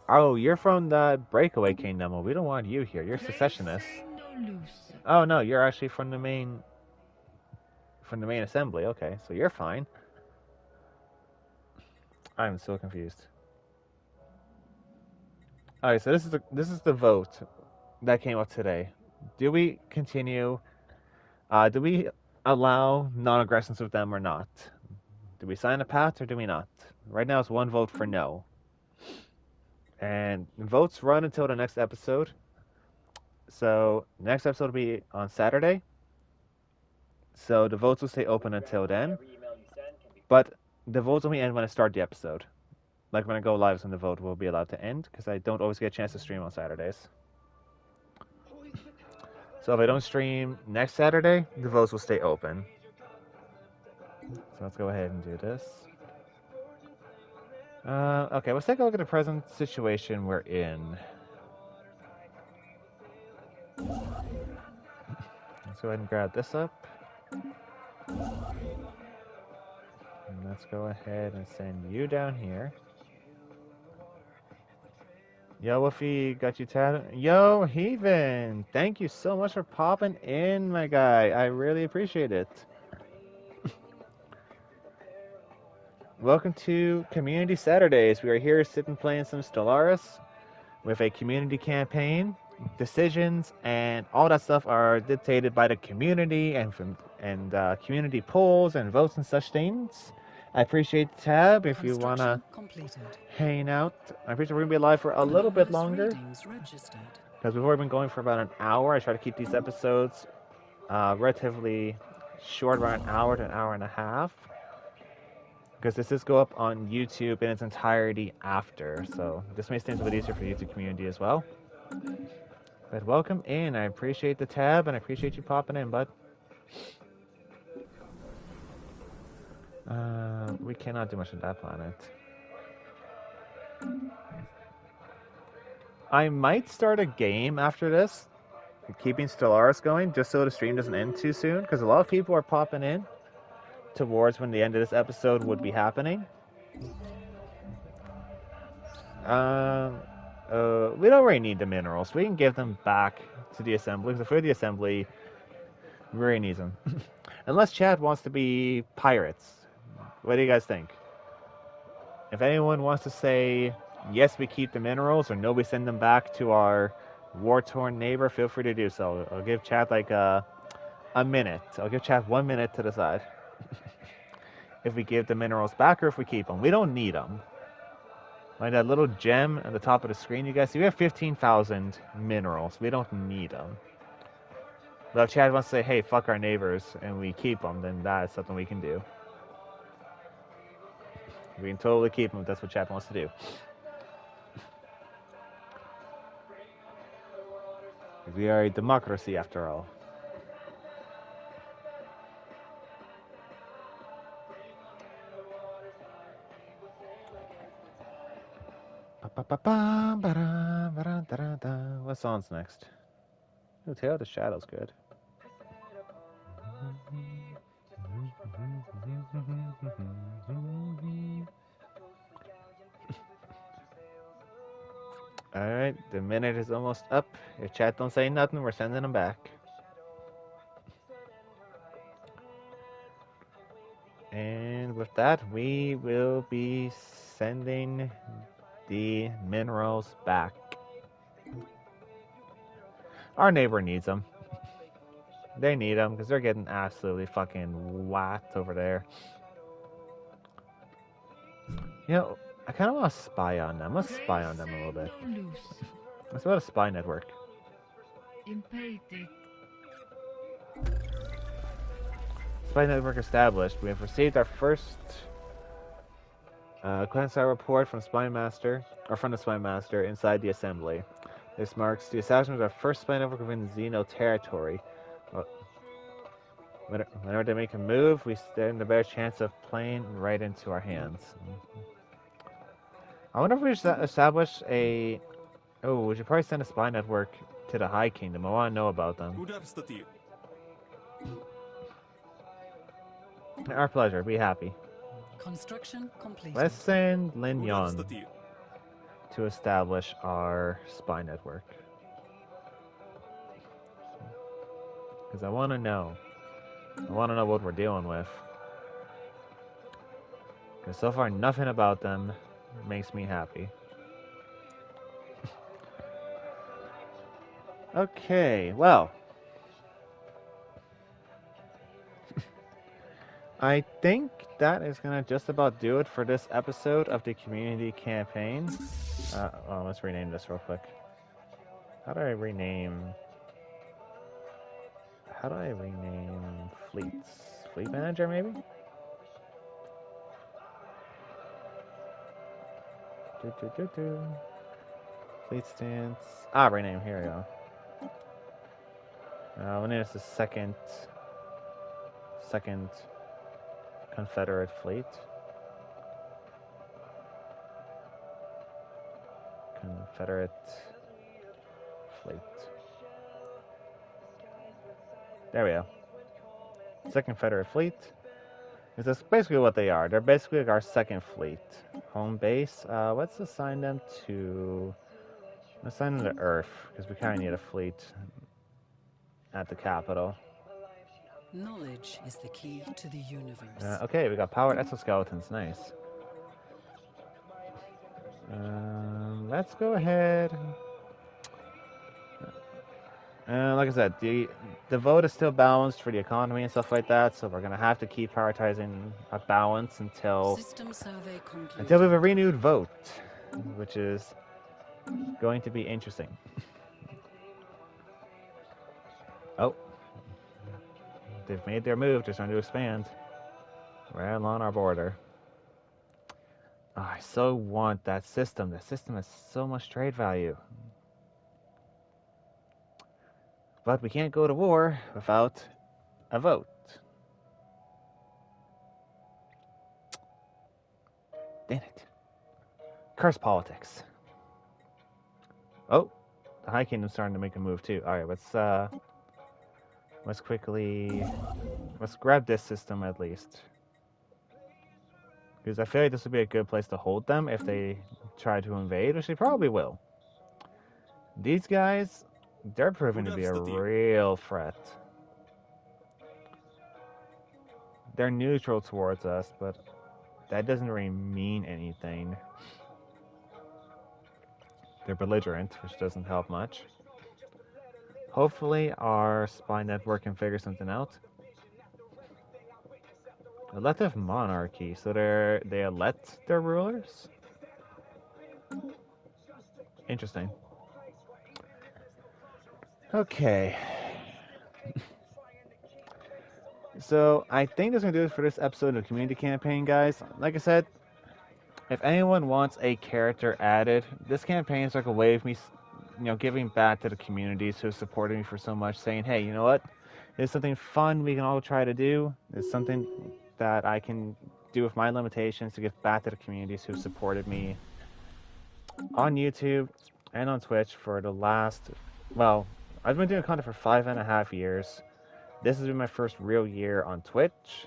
Oh, you're from the Breakaway Kingdom. Well, we don't want you here. You're secessionists. Oh no, you're actually from the main assembly. Okay, so you're fine. I'm so confused. Alright, so this is the vote that came up today. Do we continue? Do we allow non-aggressions with them or not? Do we sign a pact or do we not? Right now it's one vote for no. And votes run until the next episode. So next episode will be on Saturday. So the votes will stay open until then. But the votes only end when I start the episode. Like when I go live, then the vote will be allowed to end, because I don't always get a chance to stream on Saturdays. So if I don't stream next Saturday, the votes will stay open. So let's go ahead and do this. Okay, let's take a look at the present situation we're in. Let's go ahead and grab this up. And let's go ahead and send you down here. Yo, Woofy, got you tatted. Yo, Heathen, thank you so much for popping in, my guy. I really appreciate it. Welcome to Community Saturdays. We are here sitting playing some Stellaris with a community campaign. Decisions and all that stuff are dictated by the community and community polls and votes and such things. I appreciate the tab if you wanna Completed. hang out. I appreciate we're gonna be live for a little bit Anonymous longer readings registered. because we've already been going for about an hour. I try to keep these episodes relatively short, about an hour to an hour and a half. Because this does go up on YouTube in its entirety after, so this makes things a bit easier for the YouTube community as well. But welcome in. I appreciate the tab, and I appreciate you popping in, bud. We cannot do much on that planet. I might start a game after this, keeping Stellaris going, just so the stream doesn't end too soon, because a lot of people are popping in towards when the end of this episode would be happening. We don't really need the minerals. We can give them back to the assembly, because if the assembly really needs them. Unless Chad wants to be pirates. What do you guys think? If anyone wants to say, yes, we keep the minerals, or no, we send them back to our war-torn neighbor, feel free to do so. I'll give Chad like a minute. I'll give Chad 1 minute to decide. If we give the minerals back or if we keep them. We don't need them. Like that little gem at the top of the screen, you guys see, we have 15,000 minerals. We don't need them. But if Chad wants to say, hey, fuck our neighbors, and we keep them, then that is something we can do. We can totally keep them if that's what Chad wants to do. We are a democracy, after all. What song's next? Oh, Tale of the Shadow's good. Alright, the minute is almost up. If chat don't say nothing, we're sending them back. And with that, we will be sending the minerals back. Our neighbor needs them. They need them because they're getting absolutely fucking whacked over there. You know, I kind of want to spy on them. Let's spy on them a little bit. Let's go to spy network. Spy network established. We have received our first Quensar report from Spy Master, or from the Spy Master inside the assembly. This marks the establishment of our first spy network within Xeno territory. Whenever they make a move, we stand a better chance of playing right into our hands. I wonder if we should establish a... Oh, we should probably send a spy network to the High Kingdom. I want to know about them. Our pleasure. Be happy. Construction completed. Let's send Lin Yon to establish our spy network. Because I want to know. I want to know what we're dealing with. Because so far, nothing about them makes me happy. Okay, well. I think that is going to just about do it for this episode of the community campaign. Let's rename this real quick. How do I rename fleets? Fleet manager, maybe? Fleet stance. Rename. Here we go. We'll name this the second Confederate fleet. Confederate fleet. There we go. Second Confederate fleet. That's basically what they are. They're basically like our second fleet. Home base. Let's assign them to... Assign them to Earth, because we kind of need a fleet at the capital. Knowledge is the key to the universe. Okay, we got powered exoskeletons. Nice. Let's go ahead. Like I said, the vote is still balanced for the economy and stuff like that, so we're gonna have to keep prioritizing a balance System survey until we have a concluded. renewed vote, which is going to be interesting. Oh, they've made their move. They're starting to expand right along our border. Oh, I so want that system. The system has so much trade value. But we can't go to war without a vote. Damn it. Curse politics. Oh, the High Kingdom's starting to make a move too. Alright, let's quickly let's grab this system at least. Because I feel like this would be a good place to hold them if they try to invade, which they probably will. These guys, they're proving to be a real threat. They're neutral towards us, but that doesn't really mean anything. They're belligerent, which doesn't help much. Hopefully our spy network can figure something out. Elective monarchy, so they elect their rulers? Interesting. Okay. So I think that's gonna do it for this episode of the community campaign, guys. Like I said, if anyone wants a character added, this campaign is like a way of me, giving back to the communities who have supported me for so much, saying, hey, you know what? There's something fun we can all try to do. There's something that I can do with my limitations to give back to the communities who supported me on YouTube and on Twitch for the last, well, I've been doing content for 5.5 years. This has been my first real year on Twitch.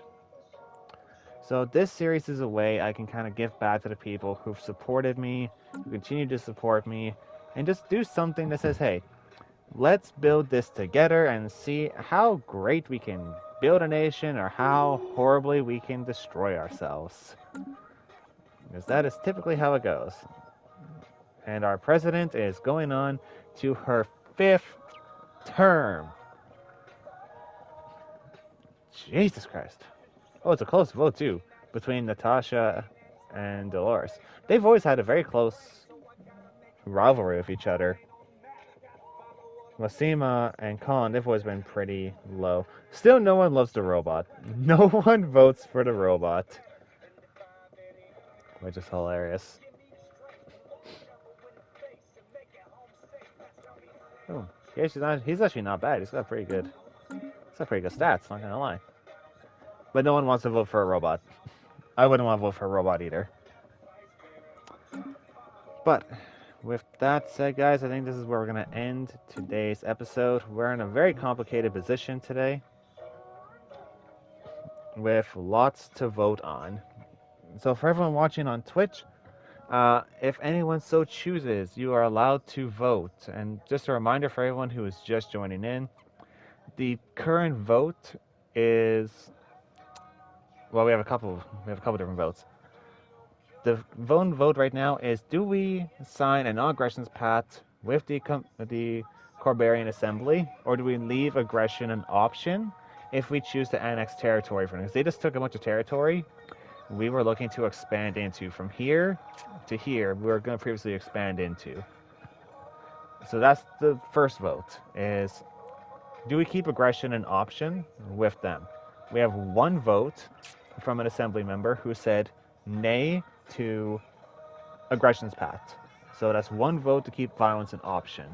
So this series is a way I can kind of give back to the people who've supported me, who continue to support me, and just do something that says, hey, let's build this together and see how great we can build a nation or how horribly we can destroy ourselves. Because that is typically how it goes. And our president is going on to her 5th term. Jesus Christ. Oh, it's a close vote, too, between Natasha and Dolores. They've always had a very close rivalry with each other. Massima and Khan, they've always been pretty low. Still, no one loves the robot. No one votes for the robot. Which is hilarious. Oh, he's actually not bad. He's got pretty good stats, not gonna lie. But no one wants to vote for a robot. I wouldn't want to vote for a robot either. But with that said, guys, I think this is where we're going to end today's episode. We're in a very complicated position today with lots to vote on. So for everyone watching on Twitch, if anyone so chooses, you are allowed to vote. And just a reminder for everyone who is just joining in, the current vote is, well, we have a couple different votes. The vote right now is: do we sign a non-aggressions pact with the Corbarian Assembly, or do we leave aggression an option if we choose to annex territory from them? Because they just took a bunch of territory we were looking to expand into. From here to here, we were going to previously expand into. So that's the first vote, is do we keep aggression an option with them? We have one vote from an assembly member who said nay to aggressions pact. So that's one vote to keep violence an option.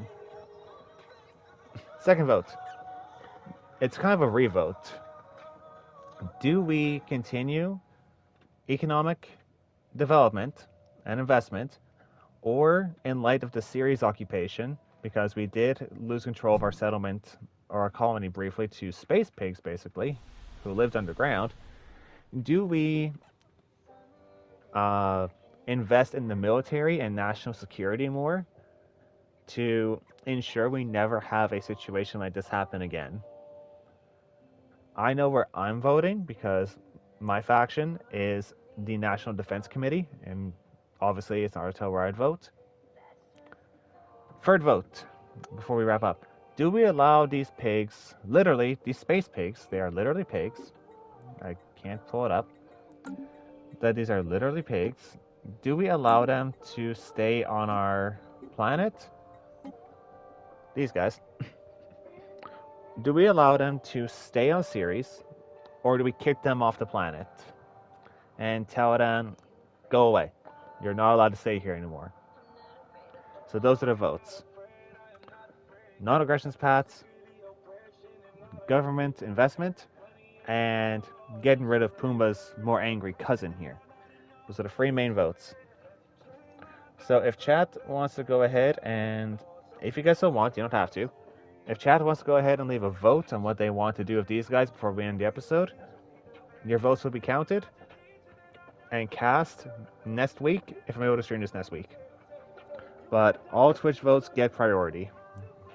Second vote. It's kind of a revote. Do we continue economic development and investment, or in light of the Ceres occupation, because we did lose control of our settlement or our colony briefly to space pigs, basically, who lived underground, do we invest in the military and national security more to ensure we never have a situation like this happen again? I know where I'm voting because my faction is the National Defense Committee, and obviously it's not until where I'd vote. Third vote, before we wrap up. Do we allow these pigs, literally, these space pigs, they are literally pigs. I can't pull it up. That these are literally pigs. Do we allow them to stay on our planet? These guys. Do we allow them to stay on Ceres, or do we kick them off the planet and tell them, go away? You're not allowed to stay here anymore. So those are the votes. Non-aggression paths, government investment, and getting rid of Pumbaa's more angry cousin here. Those are the three main votes. So if chat wants to go ahead and, if you guys so want, you don't have to. If chat wants to go ahead and leave a vote on what they want to do with these guys before we end the episode, your votes will be counted and cast next week, if I'm able to stream this next week. But all Twitch votes get priority.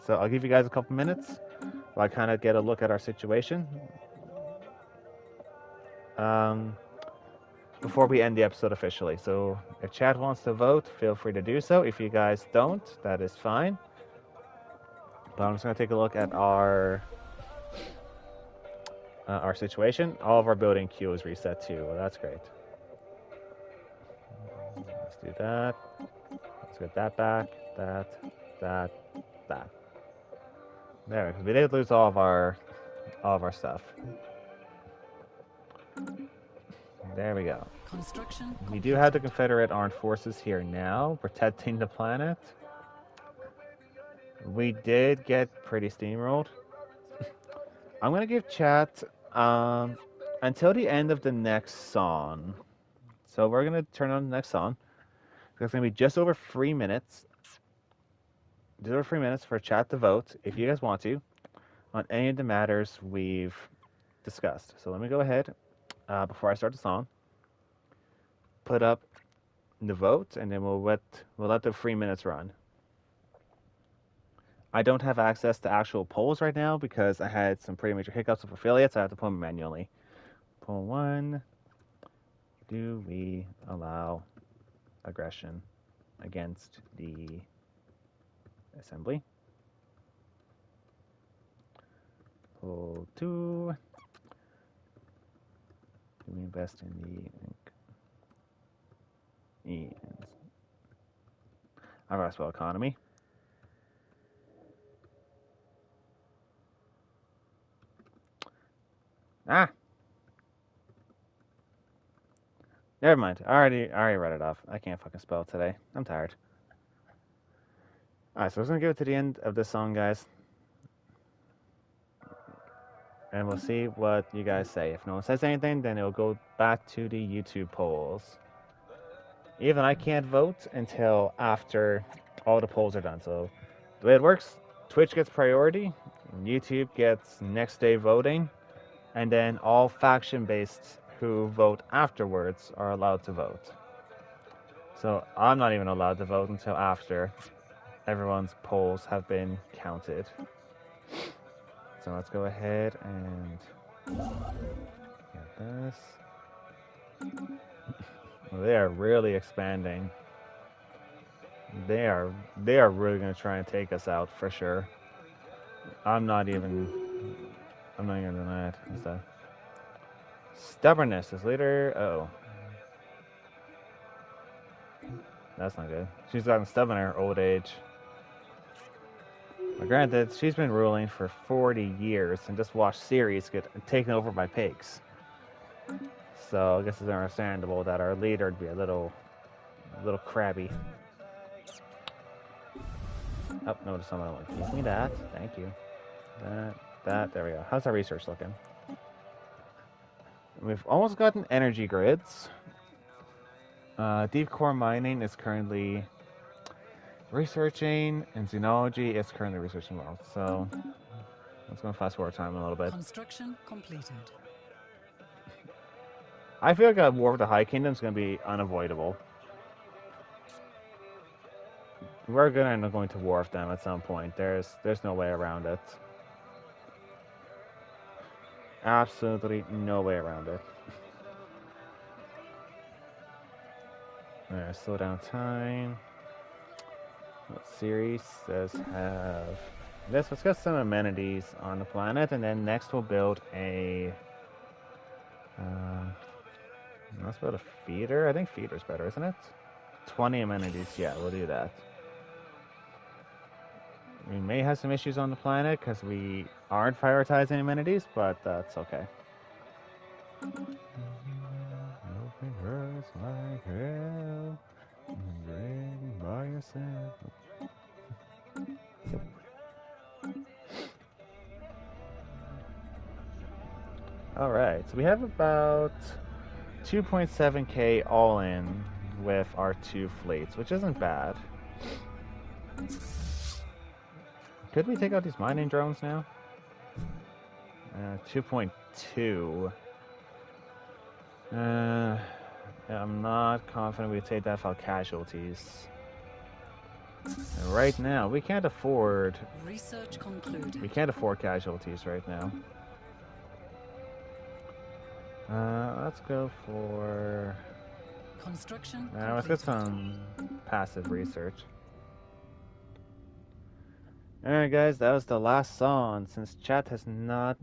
So I'll give you guys a couple minutes while I kind of get a look at our situation. Before we end the episode officially. So if chat wants to vote, feel free to do so. If you guys don't, that is fine. But I'm just going to take a look at our situation. All of our building queue is reset too. Well, that's great. Let's do that. Let's get that back. That. There, we did lose all of our stuff. There we go. Construction We do have the Confederate Armed Forces here now, protecting the planet. We did get pretty steamrolled. I'm going to give chat until the end of the next song. So we're going to turn on the next song. It's going to be just over 3 minutes. Just over 3 minutes for chat to vote, if you guys want to, on any of the matters we've discussed. So let me go ahead, before I start the song, put up the vote, and then we'll let the 3 minutes run. I don't have access to actual polls right now because I had some pretty major hiccups with affiliates. I have to pull them manually. Poll 1. Do we allow aggression against the assembly? Poll 2. Do we invest in the I gotta spell economy. Never mind. I already read it off. I can't fucking spell today. I'm tired. Alright, so we're gonna give it to the end of this song, guys. And we'll see what you guys say. If no one says anything, then it'll go back to the YouTube polls. Even I can't vote until after all the polls are done. So the way it works, Twitch gets priority, YouTube gets next day voting, and then all faction-based who vote afterwards are allowed to vote. So I'm not even allowed to vote until after everyone's polls have been counted. So let's go ahead and get this. They are really expanding. They are really going to try and take us out for sure. I'm not even doing that. So. Stubbornness is leader. Oh. That's not good. She's gotten stubborn in her old age. But granted, she's been ruling for 40 years and just watched Ceres get taken over by pigs. So I guess it's understandable that our leader would be a little crabby. Oh, no, there's someone like, give me that. Thank you. That, there we go. How's our research looking? We've almost gotten energy grids. Deep core mining is currently researching, and xenology is currently researching well. So let's go fast forward time a little bit. Construction completed. I feel like a war with the High Kingdom is going to be unavoidable. We're going to end up going to war with them at some point. There's no way around it. Absolutely no way around it. Slow down time. What series does have this? Let's get some amenities on the planet, and then next we'll build a. Let's build a feeder. I think feeder's better, isn't it? 20 amenities. Yeah, we'll do that. We may have some issues on the planet because we aren't prioritizing amenities, but that's okay. Open hurts like hell. Breaking by yourself. Alright, so we have about 2.7k all in with our two fleets, which isn't bad. Could we take out these mining drones now? 2.2. I'm not confident we take that without casualties. And right now, we can't afford. Research concluded. We can't afford casualties right now. Let's go for. Construction. Let's get some passive research. Alright, guys, that was the last song. Since chat has not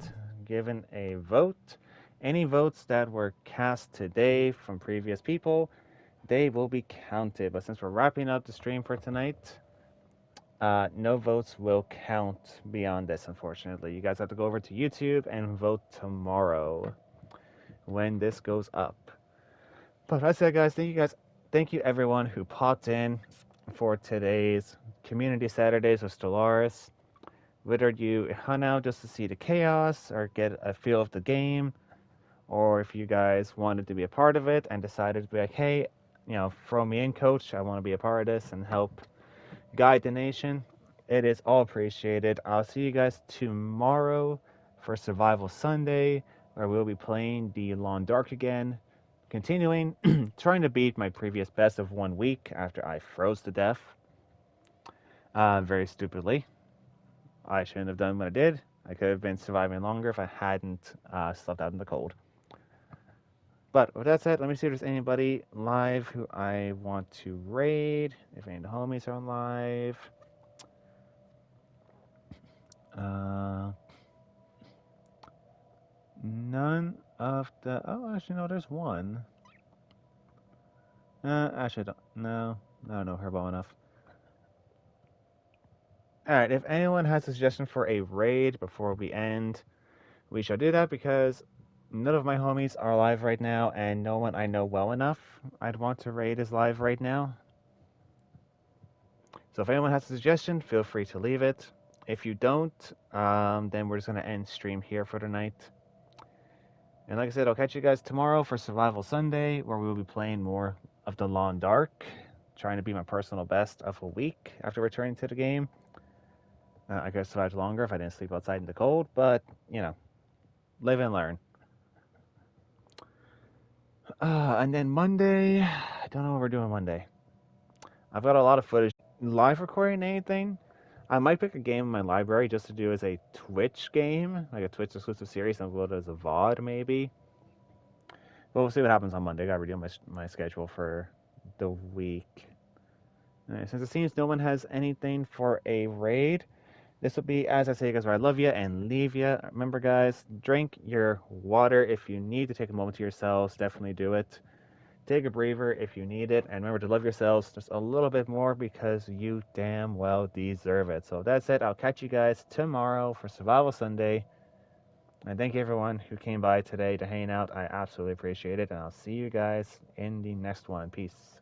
given a vote, any votes that were cast today from previous people, they will be counted. But since we're wrapping up the stream for tonight, no votes will count beyond this, unfortunately. You guys have to go over to YouTube and vote tomorrow when this goes up. But that's it, guys. Thank you everyone who popped in for today's Community Saturdays with Stellaris. Whether you hung out just to see the chaos or get a feel of the game, or if you guys wanted to be a part of it and decided to be like, hey, throw me in, coach, I want to be a part of this and help guide the nation, it is all appreciated. I'll see you guys tomorrow for Survival Sunday, where we'll be playing the Long Dark again, continuing trying to beat my previous best of 1 week after I froze to death very stupidly. I shouldn't have done what I did. I could have been surviving longer if I hadn't slept out in the cold. But with that said, let me see if there's anybody live who I want to raid. If any of the homies are on live. None of the. Oh, actually, no, there's one. Actually, no, I don't know her well enough. Alright, if anyone has a suggestion for a raid before we end, we shall do that because none of my homies are live right now, and no one I know well enough I'd want to raid is live right now. So if anyone has a suggestion, feel free to leave it. If you don't, then we're just going to end stream here for tonight. And like I said, I'll catch you guys tomorrow for Survival Sunday, where we will be playing more of the Long Dark, trying to be my personal best of a week after returning to the game. I could have survived longer if I didn't sleep outside in the cold, but, live and learn. And then Monday, I don't know what we're doing Monday. I've got a lot of footage. Live recording anything? I might pick a game in my library just to do as a Twitch game, like a Twitch exclusive series, and upload it as a VOD maybe. But we'll see what happens on Monday. I gotta redo my schedule for the week. Right, since it seems no one has anything for a raid, this will be as I say, guys, where I love you and leave you. Remember, guys, drink your water. If you need to take a moment to yourselves, definitely do it. Take a breather if you need it. And remember to love yourselves just a little bit more because you damn well deserve it. So that's it. I'll catch you guys tomorrow for Survival Sunday. And thank you, everyone who came by today to hang out. I absolutely appreciate it. And I'll see you guys in the next one. Peace.